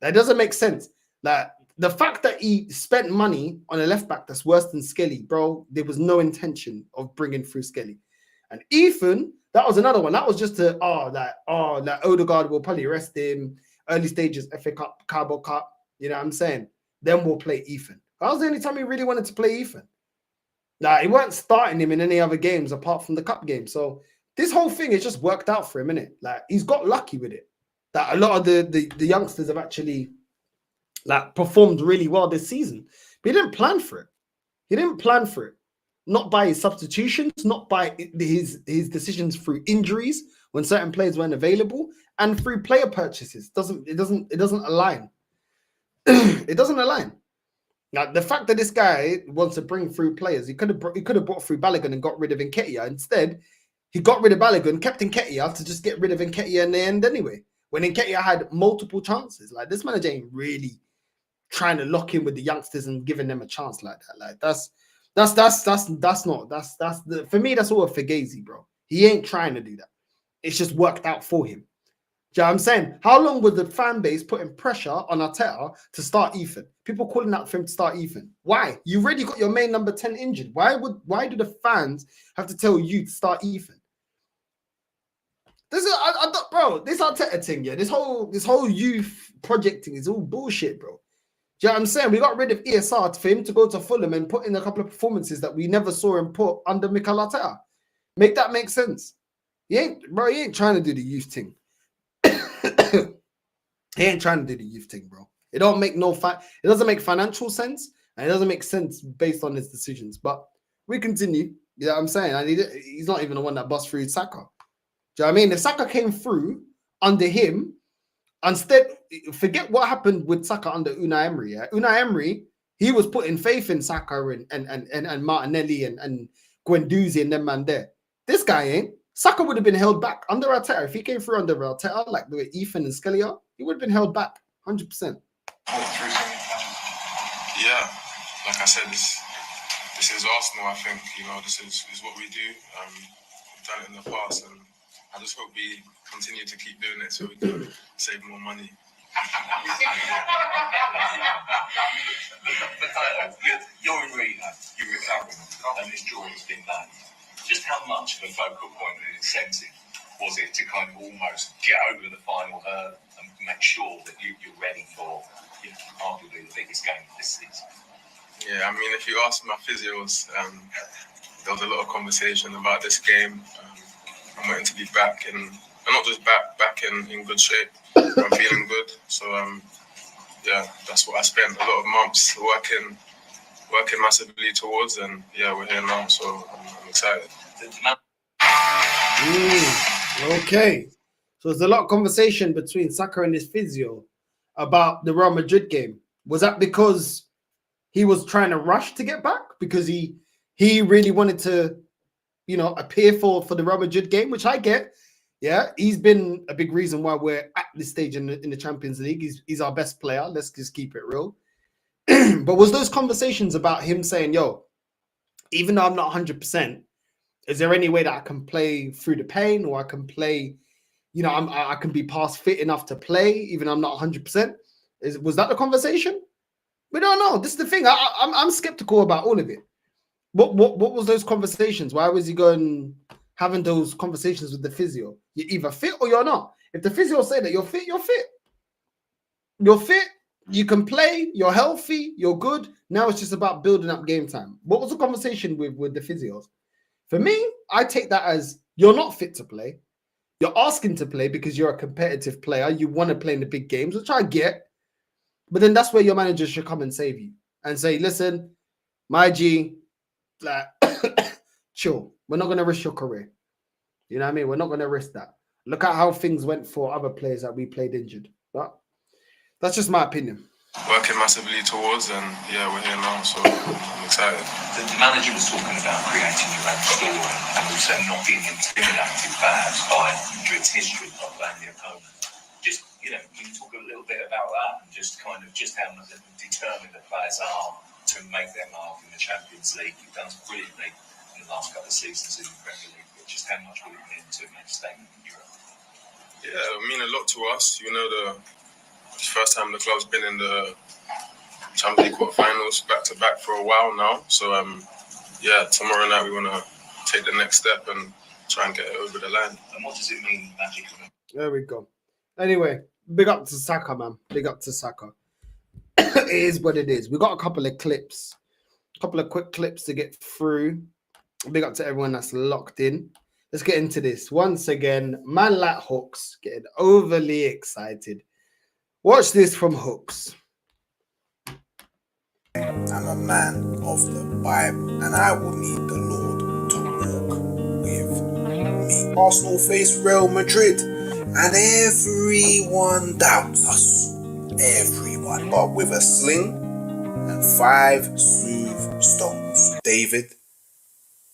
That doesn't make sense. Like the fact that he spent money on a left back that's worse than Skelly, bro, there was no intention of bringing through Skelly. And Ethan, that was another one. That was just like Odegaard will probably rest him. Early stages, FA Cup, Carabao Cup. You know what I'm saying? Then we'll play Ethan. That was the only time he really wanted to play Ethan. Like, he weren't starting him in any other games apart from the cup game. So this whole thing has just worked out for him, innit? Like, he's got lucky with it. That a lot of the youngsters have actually like performed really well this season. But he didn't plan for it. He didn't plan for it. Not by his substitutions, not by his decisions through injuries when certain players weren't available, and through player purchases. It doesn't align. It doesn't align. Now, the fact that this guy wants to bring through players, he could have brought through Balogun and got rid of Nketiah. Instead, he got rid of Balogun, kept Nketiah to just get rid of Nketiah in the end anyway. When Nketiah had multiple chances, like this manager ain't really trying to lock in with the youngsters and giving them a chance like that. Like for me, that's all a Fugazi, bro. He ain't trying to do that. It's just worked out for him. Do you know what I'm saying? How long was the fan base putting pressure on Arteta to start Ethan? People calling out for him to start Ethan. Why? You already got your main number 10 injured. Why do the fans have to tell you to start Ethan? This Arteta thing, yeah. This whole youth project thing is all bullshit, bro. Do you know what I'm saying? We got rid of ESR for him to go to Fulham and put in a couple of performances that we never saw him put under Mikel Arteta. Make that make sense? He ain't trying to do the youth thing. He ain't trying to do the youth thing, bro. It doesn't make financial sense, and it doesn't make sense based on his decisions. But we continue. You know what I'm saying? And he's not even the one that bust through Saka. Do you know what I mean? If Saka came through under him, instead, forget what happened with Saka under Unai Emery. Yeah? Unai Emery, he was putting faith in Saka and Martinelli and Guendouzi and them man there. This guy ain't. Saka would have been held back under Arteta. If he came through under Arteta, like the way Ethan and Skelly are, he would have been held back 100%. Yeah, like I said, this is Arsenal. I think this is what we do. We've done it in the past, and I just hope we continue to keep doing it so we can save more money. You're in rehab, you're recovering, and this joy has been done. Just how much of a focal point and incentive was it to kind of almost get over the final hurdle and make sure that you're ready for arguably the biggest game of this season? Yeah, I mean, if you ask my physios, there was a lot of conversation about this game. I'm waiting to be back and not just back in good shape. I'm feeling good. So yeah, that's what I spent a lot of months working massively towards, and yeah, we're here now, so I'm excited. Okay. So there's a lot of conversation between Saka and his physio about the Real Madrid game. Was that because he was trying to rush to get back? Because he really wanted to, appear for the Real Madrid game, which I get. Yeah, he's been a big reason why we're at this stage in the Champions League. He's our best player. Let's just keep it real. But was those conversations about him saying, yo, even though I'm not 100%, is there any way that I can play through the pain, or I can play, I can be past fit enough to play, even though I'm not 100%? Was that the conversation? We don't know. This is the thing. I'm skeptical about all of it. What was those conversations? Why was he having those conversations with the physio? You're either fit or you're not. If the physio say that you're fit, you're fit. You're fit. You can play. You're healthy. You're good. Now it's just about building up game time. What was the conversation with the physios? For me, I take that as you're not fit to play. You're asking to play because you're a competitive player. You want to play in the big games, which I get. But then that's where your manager should come and save you and say, listen, my G, chill. We're not going to risk your career. You know what I mean? We're not going to risk that. Look at how things went for other players that we played injured. But that's just my opinion. Working massively towards, and yeah, we're here now, so I'm excited. The manager was talking about creating your own story and also not being intimidated perhaps by Madrid's history of playing the opponent. Just, can you talk a little bit about that and just how determined the players are to make their mark in the Champions League? You've done brilliantly in the last couple of seasons in the Premier League, but just how much will it mean to make a statement in Europe? Yeah, it mean a lot to us. The first time the club's been in the Champions League quarterfinals back to back for a while now. So tomorrow night we want to take the next step and try and get it over the line. And what does it mean, magically? There we go. Anyway, big up to Saka, man. Big up to Saka. It is what it is. We got a couple of quick clips to get through. Big up to everyone that's locked in. Let's get into this. Once again, man like Hooks getting overly excited. Watch this from Hooks. I'm a man of the Bible, and I will need the Lord to walk with me. Arsenal face Real Madrid, and everyone doubts us. Everyone. But with a sling and 5 smooth stones, David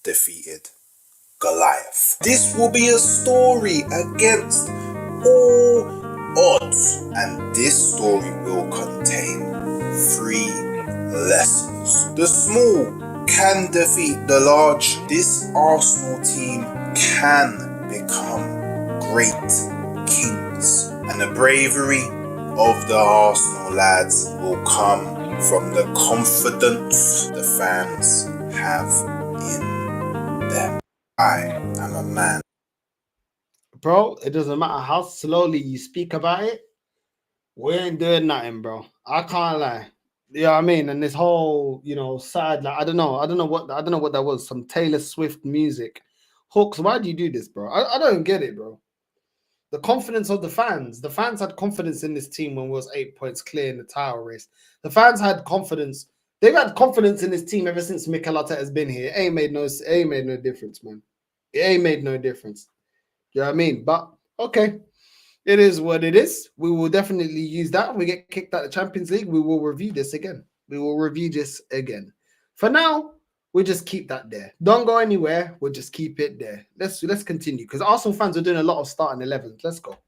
defeated Goliath. This will be a story against all odds, and this story will contain 3 lessons. The small can defeat the large. This Arsenal team can become great kings, and the bravery of the Arsenal lads will come from the confidence the fans have in them. I am a man. Bro, it doesn't matter how slowly you speak about it. We ain't doing nothing, bro. I can't lie. You know what I mean? And this whole, sad, I don't know what that was. Some Taylor Swift music. Hooks, why do you do this, bro? I don't get it, bro. The confidence of the fans. The fans had confidence in this team when we was 8 points clear in the title race. The fans had confidence. They've had confidence in this team ever since Mikel Arteta has been here. It ain't made no difference, man. It ain't made no difference. You know what I mean? But okay. It is what it is. We will definitely use that. When we get kicked out of the Champions League, we will review this again. For now, we'll just keep that there. Don't go anywhere. We'll just keep it there. Let's continue, because Arsenal fans are doing a lot of starting 11s. Let's go.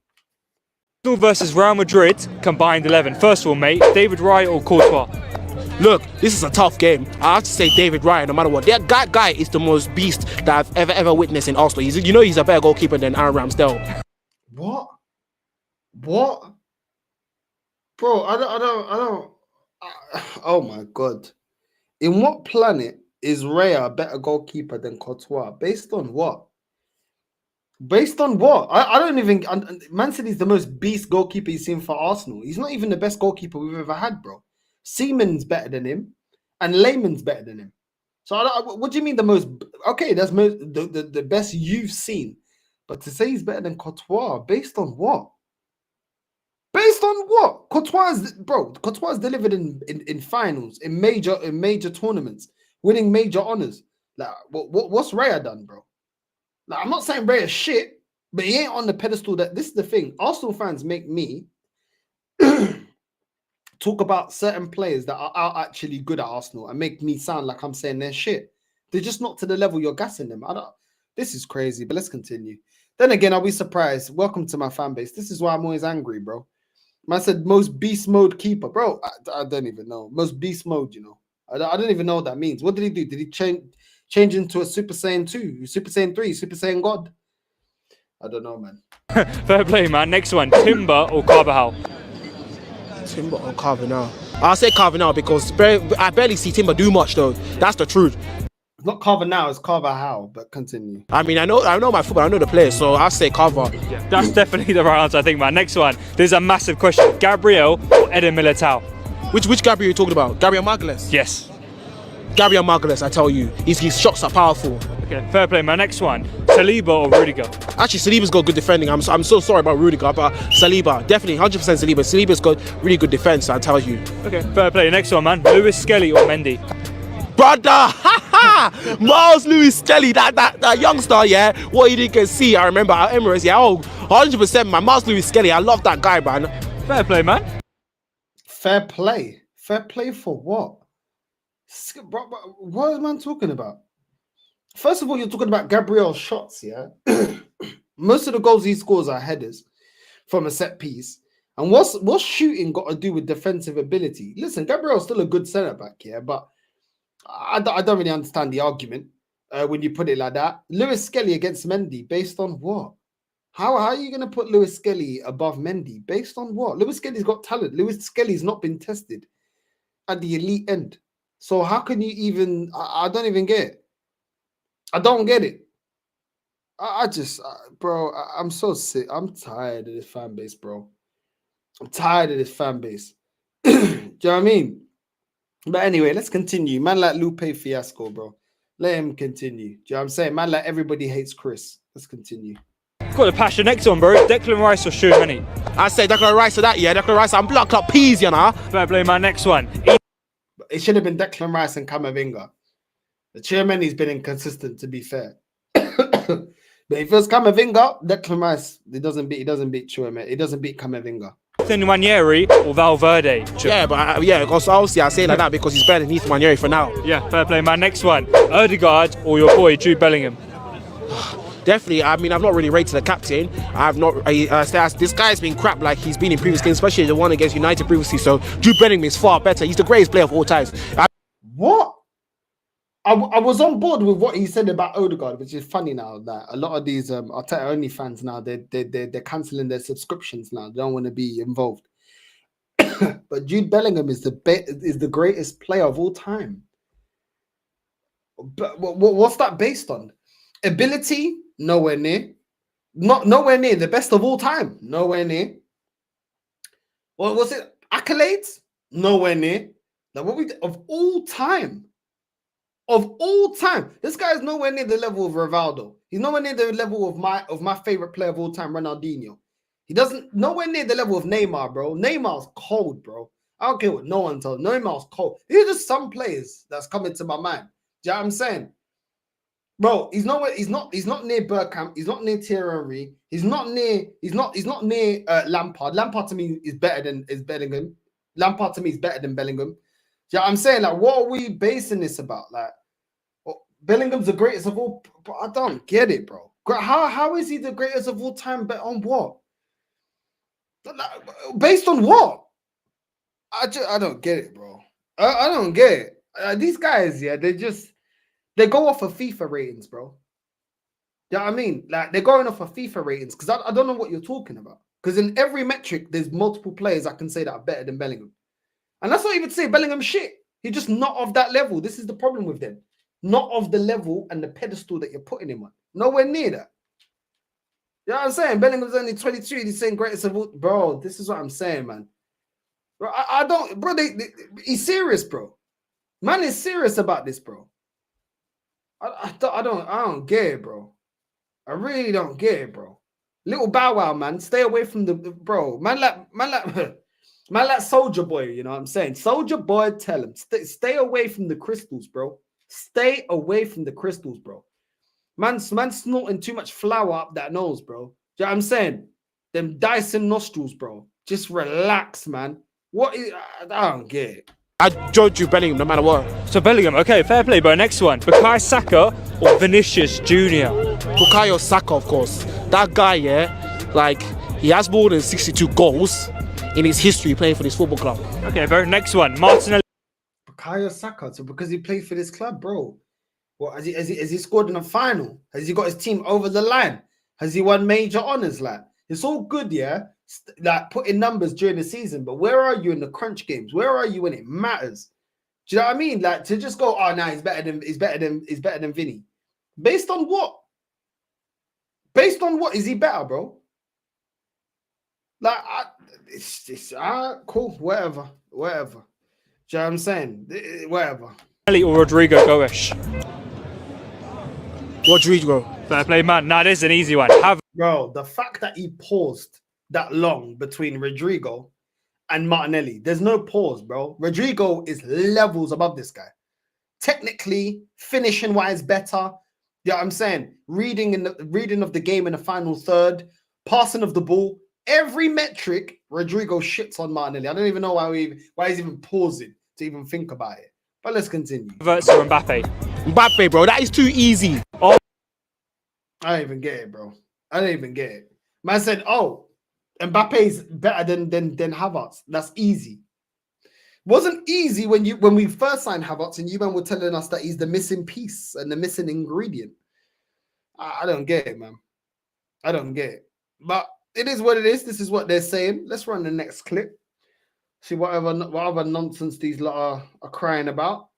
Arsenal versus Real Madrid combined 11. First of all, mate, David Raya or Courtois? Look, this is a tough game. I have to say David Raya, no matter what. That guy is the most beast that I've ever witnessed in Arsenal. He's a better goalkeeper than Aaron Ramsdale. What? Bro, I don't. Oh my God. In what planet is Raya a better goalkeeper than Courtois? Based on what? I don't even. Man said he's the most beast goalkeeper he's seen for Arsenal. He's not even the best goalkeeper we've ever had, bro. Seaman's better than him, and Lehman's better than him. So what do you mean the most? Okay, that's the best you've seen, but to say he's better than Courtois, based on what? Courtois delivered in finals, in major tournaments, winning major honors. Like, what's Raya done, bro? Like, I'm not saying Ray is shit, but he ain't on the pedestal that this is the thing. Arsenal fans make me talk about certain players that are actually good at Arsenal and make me sound like I'm saying they're shit. They're just not to the level you're gassing them. This is crazy, but let's continue. Then again, I'll be surprised. Welcome to my fan base. This is why I'm always angry, bro. Man said most beast mode keeper, bro. I don't even know. Most beast mode, you know. I don't even know what that means. What did he do? Did he change into a Super Saiyan 2, Super Saiyan 3, Super Saiyan God? I don't know, man. Fair play, man. Next one, Timber or Carvajal? Timber or Carvajal? I'll say Carvajal because I barely see Timber do much, though. That's the truth. It's not Carvajal, it's Carvajal, but continue. I mean, I know my football, I know the players, so I'll say Carvajal. Yeah, that's definitely the right answer, I think, man. Next one, there's a massive question. Gabriel or Eden Militao? Which Gabriel are you talking about? Gabriel Magalhaes? Yes. Gabriel Magalhaes, I tell you. His shots are powerful. Okay, fair play, man. Next one, Saliba or Rudiger? Actually, Saliba's got good defending. I'm so sorry about Rudiger, but Saliba, definitely 100% Saliba. Saliba's got really good defense, I tell you. Okay, fair play. Next one, man. Lewis Skelly or Mendy? Brother, Miles Lewis Skelly, that youngster, yeah. What he didn't see, I remember at Emirates, yeah. Oh, 100%, man. Miles Lewis Skelly, I love that guy, man. Fair play, man. Fair play. Fair play for what? What is man talking about? First of all, you're talking about Gabriel's shots, yeah? Most of the goals he scores are headers from a set piece. And what's shooting got to do with defensive ability? Listen, Gabriel's still a good centre-back, yeah, but I don't really understand the argument when you put it like that. Lewis Skelly against Mendy, based on what? How are you going to put Lewis Skelly above Mendy? Based on what? Lewis Skelly's got talent. Lewis Skelly's not been tested at the elite end. So how can you even... I don't even get it. I don't get it. Bro, I'm so sick. I'm tired of this fan base, bro. I'm tired of this fan base. Do you know what I mean? But anyway, let's continue. Man like Lupe Fiasco, bro. Let him continue. Do you know what I'm saying? Man like everybody hates Chris. Let's continue. Got the passion. Next one, bro. Declan Rice or Tchouaméni? I say Declan Rice for that, yeah. Declan Rice, I'm blocked up peas, you know. Fair play, man. Next one. It should have been Declan Rice and Camavinga. The Tchouaméni's been inconsistent, to be fair. But if it was Camavinga, Declan Rice, he doesn't beat Tchouaméni. He doesn't beat Camavinga. Ethan Nwaneri or Valverde? Yeah, but because obviously I say like that because he's better than Ethan Nwaneri for now. Yeah, fair play, man. Next one. Odegaard or your boy Jude Bellingham? Definitely. I mean, I've not really rated the captain. I've not. This guy's been crap like he's been in previous games, especially the one against United previously. So Jude Bellingham is far better. He's the greatest player of all times. What? I was on board with what he said about Odegaard, which is funny now that a lot of these Arteta only fans now they're cancelling their subscriptions now. They don't want to be involved. But Jude Bellingham is the greatest player of all time. But what's that based on? Ability? Nowhere near. Nowhere near. The best of all time? Nowhere near. What was it? Accolades? Nowhere near. Like of all time. Of all time, this guy is nowhere near the level of Rivaldo. He's nowhere near the level of my favorite player of all time, Ronaldinho. He doesn't nowhere near the level of Neymar, bro. Neymar's cold, bro. I don't care what no one tells. Neymar's cold. These are just some players that's coming to my mind. Do you know what I'm saying? Bro, he's nowhere. He's not near Bergkamp. He's not near Thierry Henry. He's not near Lampard. Lampard to me is better than Bellingham. Lampard to me is better than Bellingham. Yeah, I'm saying, like, what are we basing this about? Like, Bellingham's the greatest of all. Bro, I don't get it, bro. How is he the greatest of all time? Bet on what? Based on what? I don't get it, bro. I don't get it. These guys, yeah, they go off of FIFA ratings, bro. You know what I mean? Like, they're going off of FIFA ratings because I don't know what you're talking about. Because in every metric, there's multiple players I can say that are better than Bellingham. And that's not even to say Bellingham shit. He's just not of that level. This is the problem with them. Not of the level and the pedestal that you're putting him on. Nowhere near that. You know what I'm saying? Bellingham's only 22. He's saying greatest of all. Bro, this is what I'm saying, man. Bro, I don't... Bro, he's serious, bro. Man is serious about this, bro. I don't get it, bro. I really don't get it, bro. Little Bow Wow, man. Stay away from the... Bro, man like Soldier Boy, you know what I'm saying? Soldier Boy, tell him. Stay away from the crystals, bro. Stay away from the crystals, bro. Man's snorting too much flour up that nose, bro. Do you know what I'm saying? Them Dyson nostrils, bro. Just relax, man. What is... I don't get it. I judge you Bellingham no matter what. So Bellingham, okay, fair play, bro. Next one, Bukayo Saka or Vinicius Jr.? Bukayo Saka, of course. That guy, yeah, like, he has more than 62 goals in his history playing for this football club. Okay, bro. Next one, Martinelli. Bukayo Saka, so because he played for this club, bro. What has he scored in a final? Has he got his team over the line? Has he won major honors? Like, it's all good, yeah. Like putting numbers during the season, but where are you in the crunch games? Where are you when it matters? Do you know what I mean? Like to just go, oh no, he's better than Vinny. Based on what? Based on what is he better, bro? Like it's cool, whatever. Do you know what I'm saying? Whatever. Or Rodrigo Goes? Rodrigo. Fair play, man. Nah, this is an easy one. Bro, the fact that he paused that long between Rodrigo and Martinelli, there's no pause, bro. Rodrigo is levels above this guy. Technically, finishing wise, better. Yeah, you know I'm saying reading of the game in the final third, passing of the ball, every metric. Rodrigo shits on Martinelli. I don't even know why he's even pausing to even think about it. But let's continue. VIDS or Mbappe? Mbappe, bro. That is too easy. Oh, I don't even get it, bro. I don't even get it. Man said, "Oh, Mbappe's better than Havertz." That's easy. Wasn't easy when we first signed Havertz and you man were telling us that he's the missing piece and the missing ingredient. I don't get it, man. I don't get it. But it is what it is. This is what they're saying. Let's run the next clip. See what other nonsense these lot are crying about.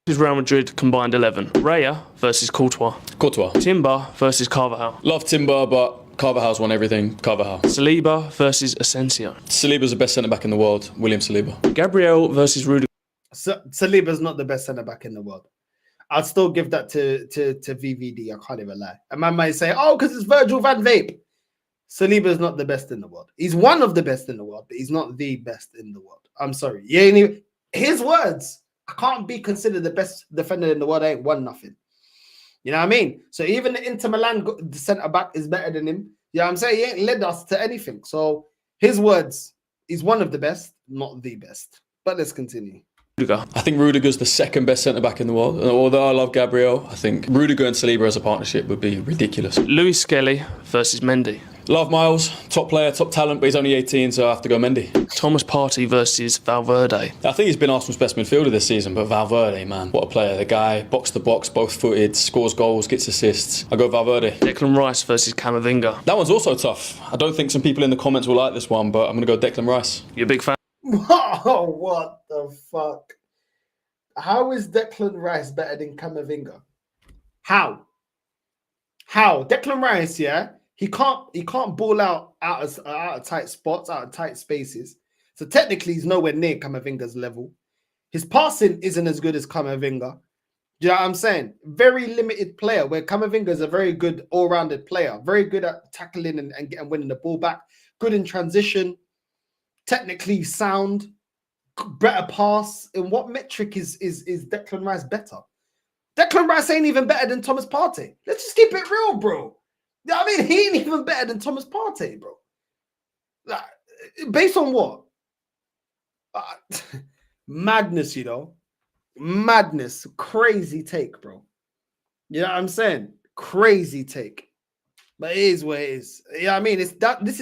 This is Real Madrid combined 11. Raya versus Courtois. Timber versus Carvajal. Love Timber, but Carvajal's won everything. Carvajal. Saliba versus Asensio. Saliba's the best centre-back in the world. William Saliba. Gabriel versus Rudiger. Saliba's not the best centre-back in the world. I'd still give that to VVD. I can't even lie. And man might say, oh, because it's Virgil van Dijk. Saliba's not the best in the world. He's one of the best in the world, but he's not the best in the world. I'm sorry. Yeah, his words. I can't be considered the best defender in the world. I ain't won nothing. You know what I mean? So even the Inter Milan the centre back is better than him. You know what I'm saying? He ain't led us to anything. So his words, he's one of the best, not the best. But let's continue. Rudiger. I think Rudiger's the second best centre back in the world. And although I love Gabriel, I think Rudiger and Saliba as a partnership would be ridiculous. Luis Skelly versus Mendy. Love Miles, top player, top talent, but he's only 18, so I have to go Mendy. Thomas Partey versus Valverde. I think he's been Arsenal's best midfielder this season, but Valverde, man, what a player. The guy, box to box, both footed, scores goals, gets assists. I go Valverde. Declan Rice versus Camavinga. That one's also tough. I don't think some people in the comments will like this one, but I'm going to go Declan Rice. You're a big fan? Oh, what the fuck? How is Declan Rice better than Camavinga? How? Declan Rice, yeah? He can't ball out of tight spots, out of tight spaces. So technically, he's nowhere near Camavinga's level. His passing isn't as good as Camavinga. Do you know what I'm saying? Very limited player, where Camavinga is a very good all-rounded player. Very good at tackling and winning the ball back. Good in transition. Technically sound. Better pass. In what metric is Declan Rice better? Declan Rice ain't even better than Thomas Partey. Let's just keep it real, bro. I mean, he ain't even better than Thomas Partey, bro. Like, based on what? Madness, you know. Madness. Crazy take, bro. You know what I'm saying? Crazy take. But it is what it is. Yeah, you know I mean, it's that. This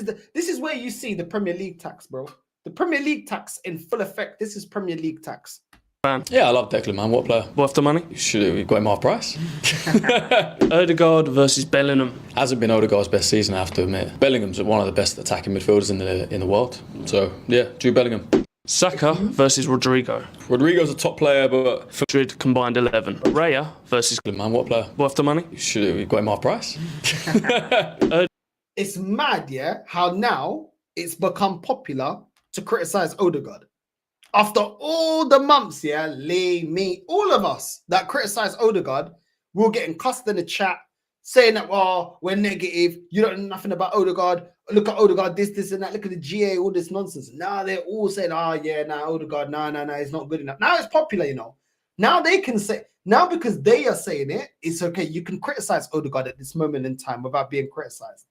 is where you see the Premier League tax, bro. The Premier League tax in full effect. This is Premier League tax. Man. Yeah, I love Declan, man. What player? Worth the money? You should have got him half price. Odegaard versus Bellingham. Hasn't been Odegaard's best season, I have to admit. Bellingham's one of the best attacking midfielders in the world. So yeah, Jude Bellingham. Saka versus Rodrigo. Rodrigo's a top player, but Madrid combined 11. Raya versus man. What player? Worth the money? You should have got him half price. It's mad, yeah, how now it's become popular to criticize Odegaard. After all the months, yeah, me, all of us that criticize Odegaard, we're getting cussed in the chat, saying that, well, we're negative, you don't know nothing about Odegaard, look at Odegaard, this and that, look at the GA, all this nonsense. Now they're all saying, Odegaard, no, he's not good enough. Now it's popular, you know. Now they can say, now because they are saying it, it's okay. You can criticize Odegaard at this moment in time without being criticized.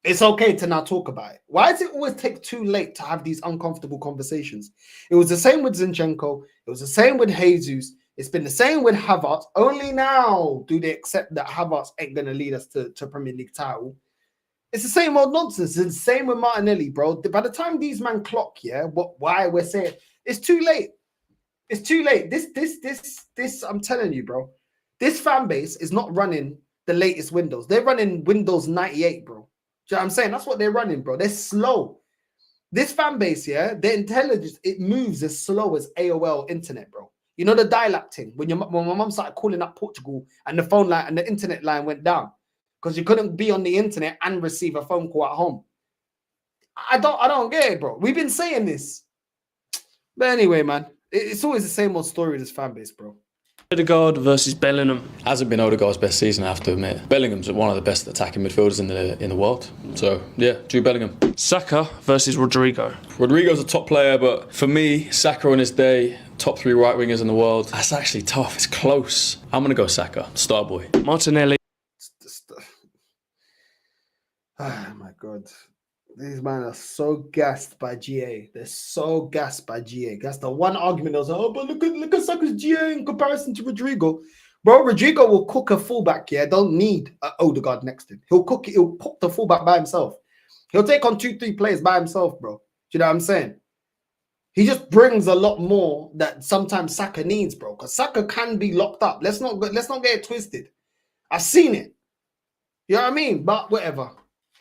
It's okay to now talk about it. Why does it always take too late to have these uncomfortable conversations? It was the same with Zinchenko. It was the same with Jesus. It's been the same with Havertz. Only now do they accept that Havertz ain't going to lead us to Premier League title. It's the same old nonsense. It's the same with Martinelli, bro. By the time these man clock, why we're saying it's too late. It's too late. This, I'm telling you, bro. This fan base is not running the latest Windows. They're running Windows 98, bro. Do you know what I'm saying? That's what they're running, bro. They're slow. This fan base, their intelligence, it moves as slow as AOL internet, bro. You know the dial-up thing? When my mom started calling up Portugal and the phone line and the internet line went down because you couldn't be on the internet and receive a phone call at home. I don't get it, bro. We've been saying this. But anyway, man, it's always the same old story with this fan base, bro. Odegaard versus Bellingham. Hasn't been Odegaard's best season, I have to admit. Bellingham's one of the best attacking midfielders in the world. So, yeah, Jude Bellingham. Saka versus Rodrigo. Rodrigo's a top player, but for me, Saka on his day, top 3 right wingers in the world. That's actually tough. It's close. I'm going to go Saka, star boy. Martinelli. Oh, my God. These men are so gassed by GA. They're so gassed by GA. That's the one argument. I was like, oh, but look at Saka's GA in comparison to Rodrigo. Bro, Rodrigo will cook a fullback, don't need an Odegaard next to him. He'll cook the fullback by himself. He'll take on 2-3 players by himself, bro. Do you know what I'm saying? He just brings a lot more that sometimes Saka needs, bro. Because Saka can be locked up. Let's not get it twisted. I've seen it. You know what I mean? But whatever.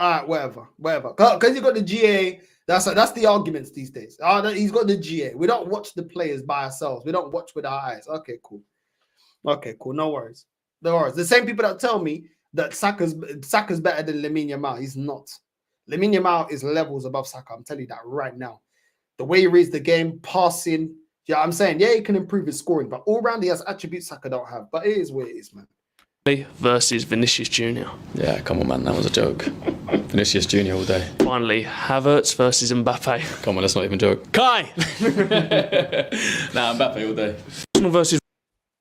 All right, whatever. Because you got the GA, that's the arguments these days. He's got the GA. We don't watch the players by ourselves. We don't watch with our eyes. Okay, cool. No worries. The same people that tell me that Saka's better than Lamine Yamal. He's not. Lamine Yamal is levels above Saka. I'm telling you that right now. The way he reads the game, passing. Yeah, I'm saying, he can improve his scoring, but all round he has attributes Saka don't have. But it is what it is, man. Versus Vinicius Jr. Yeah, come on, man. That was a joke. Vinicius Jr. all day. Finally, Havertz versus Mbappe. Come on, let's not even joke. Kai! Nah, Mbappe all day.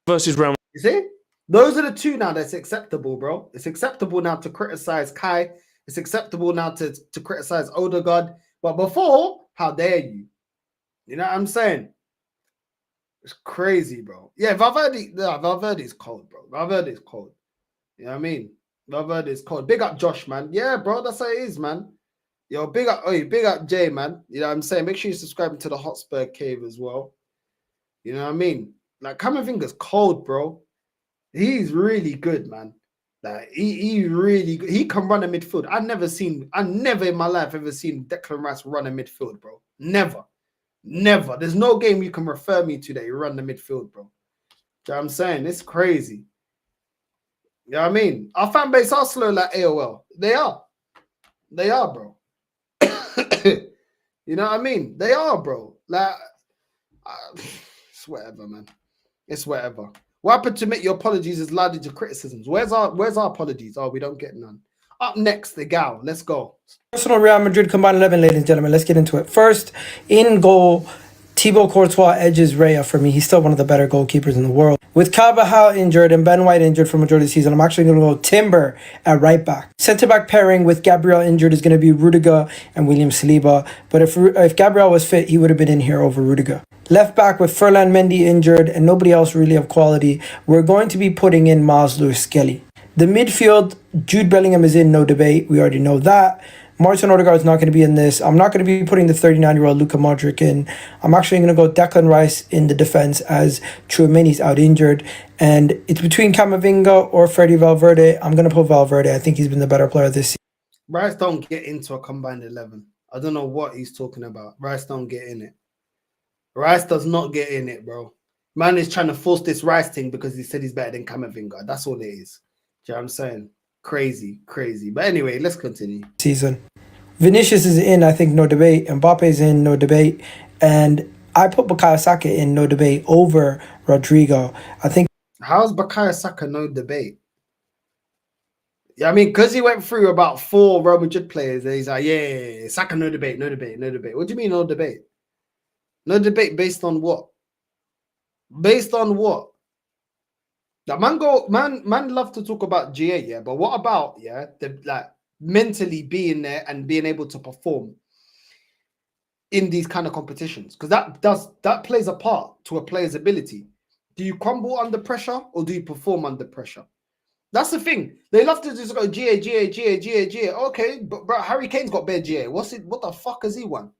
Versus Real. You see? Those are the two now that's acceptable, bro. It's acceptable now to criticize Kai. It's acceptable now to criticize Odegaard. But before, how dare you? You know what I'm saying? It's crazy, bro. Yeah, Valverde is cold, bro. Valverde is cold. You know what I mean? Valverde is cold. Big up Josh, man. Yeah, bro, that's how it is, man. Yo, big up Jay, man. You know what I'm saying? Make sure you subscribe to the Hotspur Cave as well. You know what I mean? Like, Camavinga's cold, bro. He's really good, man. Like, he really good. He can run a midfield. I never in my life ever seen Declan Rice run a midfield, bro. Never. There's no game you can refer me to that you run the midfield, bro. You know what I'm saying? It's crazy. You know what I mean? Our fan base are slow like AOL. They are, bro. You know what I mean? They are, bro. Like, it's whatever, man. It's whatever. What happened to make your apologies as loud as your criticisms? Where's our apologies? Oh, we don't get none. Up next, the gal. Let's go. Arsenal Real Madrid combined 11, ladies and gentlemen. Let's get into it. First, in goal, Thibaut Courtois edges Raya for me. He's still one of the better goalkeepers in the world. With Carvajal injured and Ben White injured for majority of the season, I'm actually going to go Timber at right back. Centre-back pairing with Gabriel injured is going to be Rudiger and William Saliba. But if Gabriel was fit, he would have been in here over Rudiger. Left back with Ferland Mendy injured and nobody else really of quality, we're going to be putting in Miles Lewis-Skelly. The midfield, Jude Bellingham is in, no debate. We already know that. Martin Odegaard is not going to be in this. I'm not going to be putting the 39-year-old Luka Modric in. I'm actually going to go Declan Rice in the defense as Tchouameni's out injured. And it's between Camavinga or Freddy Valverde. I'm going to put Valverde. I think he's been the better player this season. Rice don't get into a combined 11. I don't know what he's talking about. Rice don't get in it. Rice does not get in it, bro. Man is trying to force this Rice thing because he said he's better than Camavinga. That's all it is. Do you know what I'm saying? Crazy. But anyway, let's continue. Season. Vinicius is in, I think, no debate. Mbappe's in, no debate. And I put Bukayo Saka in, no debate, over Rodrigo. I think. How's Bukayo Saka no debate? Yeah, I mean, because he went through about 4 Real Madrid players, and he's like, yeah, Saka, no debate. What do you mean, no debate? No debate based on what? Based on what? That man love to talk about GA, yeah. But what about the like mentally being there and being able to perform in these kind of competitions? Because that plays a part to a player's ability. Do you crumble under pressure or do you perform under pressure? That's the thing. They love to just go GA. Okay, but bro, Harry Kane's got bare GA. What the fuck has he won?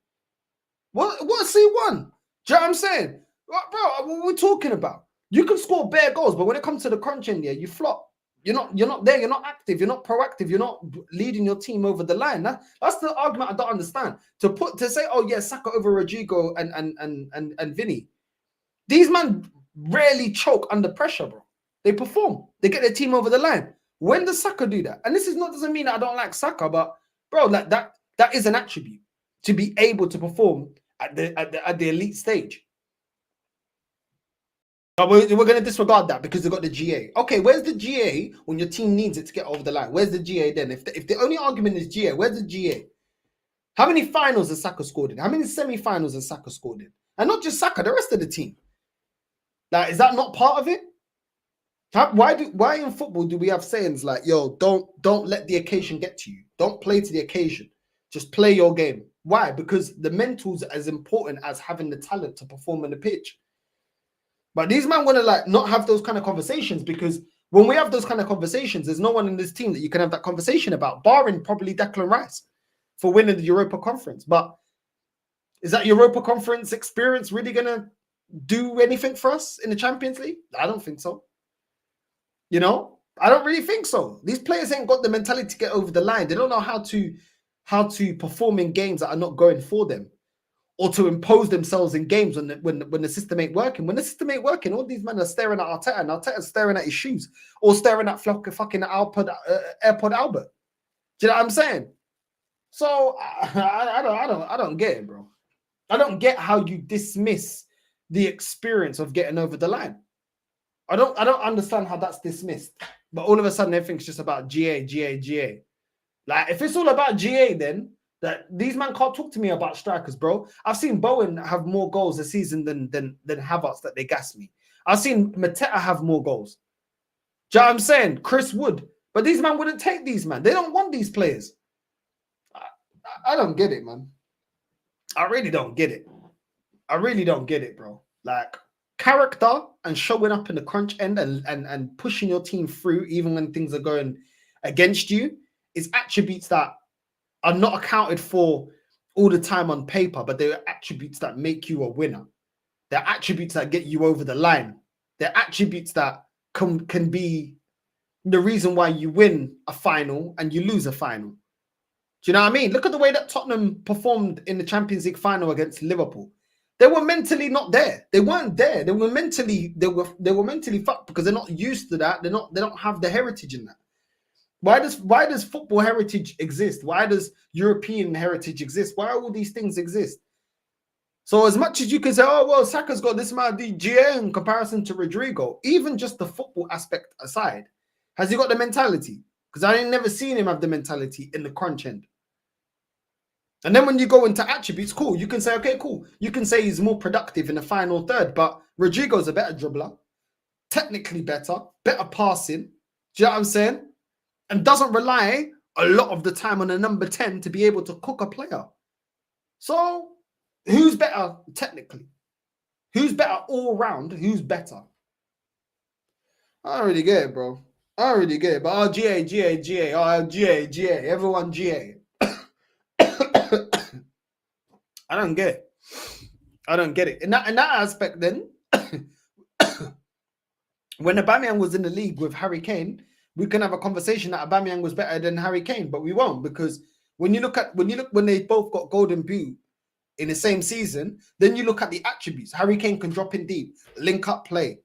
What's he won? Do you know what I'm saying? Bro, what we're talking about? You can score bare goals, but when it comes to the crunch end, you flop. You're not there, you're not active, you're not proactive, you're not leading your team over the line. That's the argument I don't understand. To say, oh yeah, Saka over Rodrigo and Vinny. These men rarely choke under pressure, bro. They perform. They get their team over the line. When does Saka do that? And this doesn't mean that I don't like Saka, but bro, like that is an attribute to be able to perform at the elite stage. But we're going to disregard that because they've got the GA. Okay, where's the GA when your team needs it to get over the line? Where's the GA then? If the only argument is GA, where's the GA? How many finals has Saka scored in? How many semi-finals has Saka scored in? And not just Saka, the rest of the team. Like, is that not part of it? Why in football do we have sayings like, yo, don't let the occasion get to you. Don't play to the occasion. Just play your game. Why? Because the mental's as important as having the talent to perform on the pitch. But these men want to like not have those kind of conversations, because when we have those kind of conversations, there's no one in this team that you can have that conversation about, barring probably Declan Rice for winning the Europa Conference. But is that Europa Conference experience really going to do anything for us in the Champions League? I don't think so. You know, I don't really think so. These players ain't got the mentality to get over the line. They don't know how to perform in games that are not going for them, or to impose themselves in games when the system ain't working. When the system ain't working, all these men are staring at Arteta, and Arteta's staring at his shoes, or staring at fucking AirPod Albert. Do you know what I'm saying? So I don't get it, bro. I don't get how you dismiss the experience of getting over the line. I don't understand how that's dismissed. But all of a sudden everything's just about GA. Like, if it's all about GA, then that these men can't talk to me about strikers, bro. I've seen Bowen have more goals this season than Havertz that they gas me. I've seen Mateta have more goals. Do you know what I'm saying? Chris Wood. But these men wouldn't take these, man. They don't want these players. I don't get it, man. I really don't get it. I really don't get it, bro. Like, character and showing up in the crunch end and pushing your team through even when things are going against you is attributes that are not accounted for all the time on paper, but they're attributes that make you a winner. They're attributes that get you over the line. They're attributes that can be the reason why you win a final and you lose a final. Do you know what I mean? Look at the way that Tottenham performed in the Champions League final against Liverpool. They were mentally not there. They weren't there. They were mentally fucked because they're not used to that. They don't have the heritage in that. Why does football heritage exist? Why does European heritage exist? Why all these things exist? So as much as you can say, oh well, Saka's got this amount of GA in comparison to Rodrigo, even just the football aspect aside, has he got the mentality? Because I ain't never seen him have the mentality in the crunch end. And then when you go into attributes, cool, you can say, okay, cool. You can say he's more productive in the final third, but Rodrigo's a better dribbler, technically better passing. Do you know what I'm saying? And doesn't rely a lot of the time on a number 10 to be able to cook a player. So who's better technically? Who's better all round? Who's better? I don't really get it, bro. I don't really get it. But GA. Everyone GA. I don't get it. I don't get it. In that aspect, then, when Aubameyang was in the league with Harry Kane, we can have a conversation that Aubameyang was better than Harry Kane, but we won't, because when they both got golden boot in the same season, then you look at the attributes. Harry Kane can drop in deep, link up play.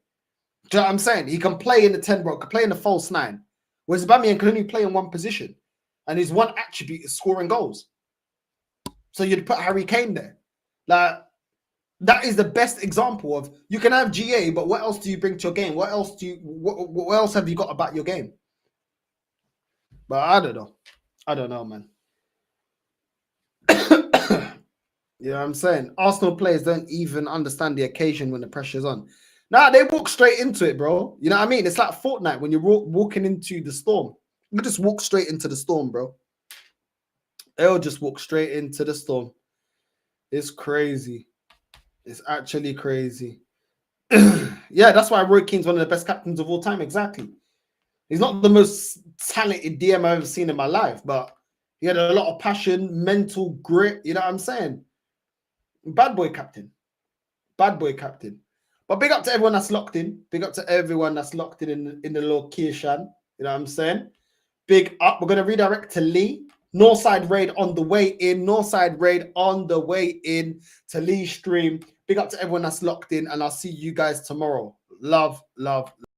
Do you know what I'm saying? He can play in the 10 rock, can play in the false 9. Whereas Aubameyang can only play in one position, and his one attribute is scoring goals. So you'd put Harry Kane there. Like, that is the best example of, you can have GA, but what else do you bring to your game? What else have you got about your game? But I don't know. I don't know, man. You know what I'm saying? Arsenal players don't even understand the occasion when the pressure's on. Nah, they walk straight into it, bro. You know what I mean? It's like Fortnite when you're walking into the storm. You just walk straight into the storm, bro. They'll just walk straight into the storm. It's crazy. It's actually crazy. Yeah, that's why Roy Keane's one of the best captains of all time. Exactly. He's not the most talented DM I've ever seen in my life, but he had a lot of passion, mental grit. You know what I'm saying? Bad boy captain. Bad boy captain. But big up to everyone that's locked in. Big up to everyone that's locked in the location. You know what I'm saying? Big up. We're going to redirect to Lee. Northside raid on the way in. Northside raid on the way in to Lee's stream. Big up to everyone that's locked in, and I'll see you guys tomorrow. Love, love, love.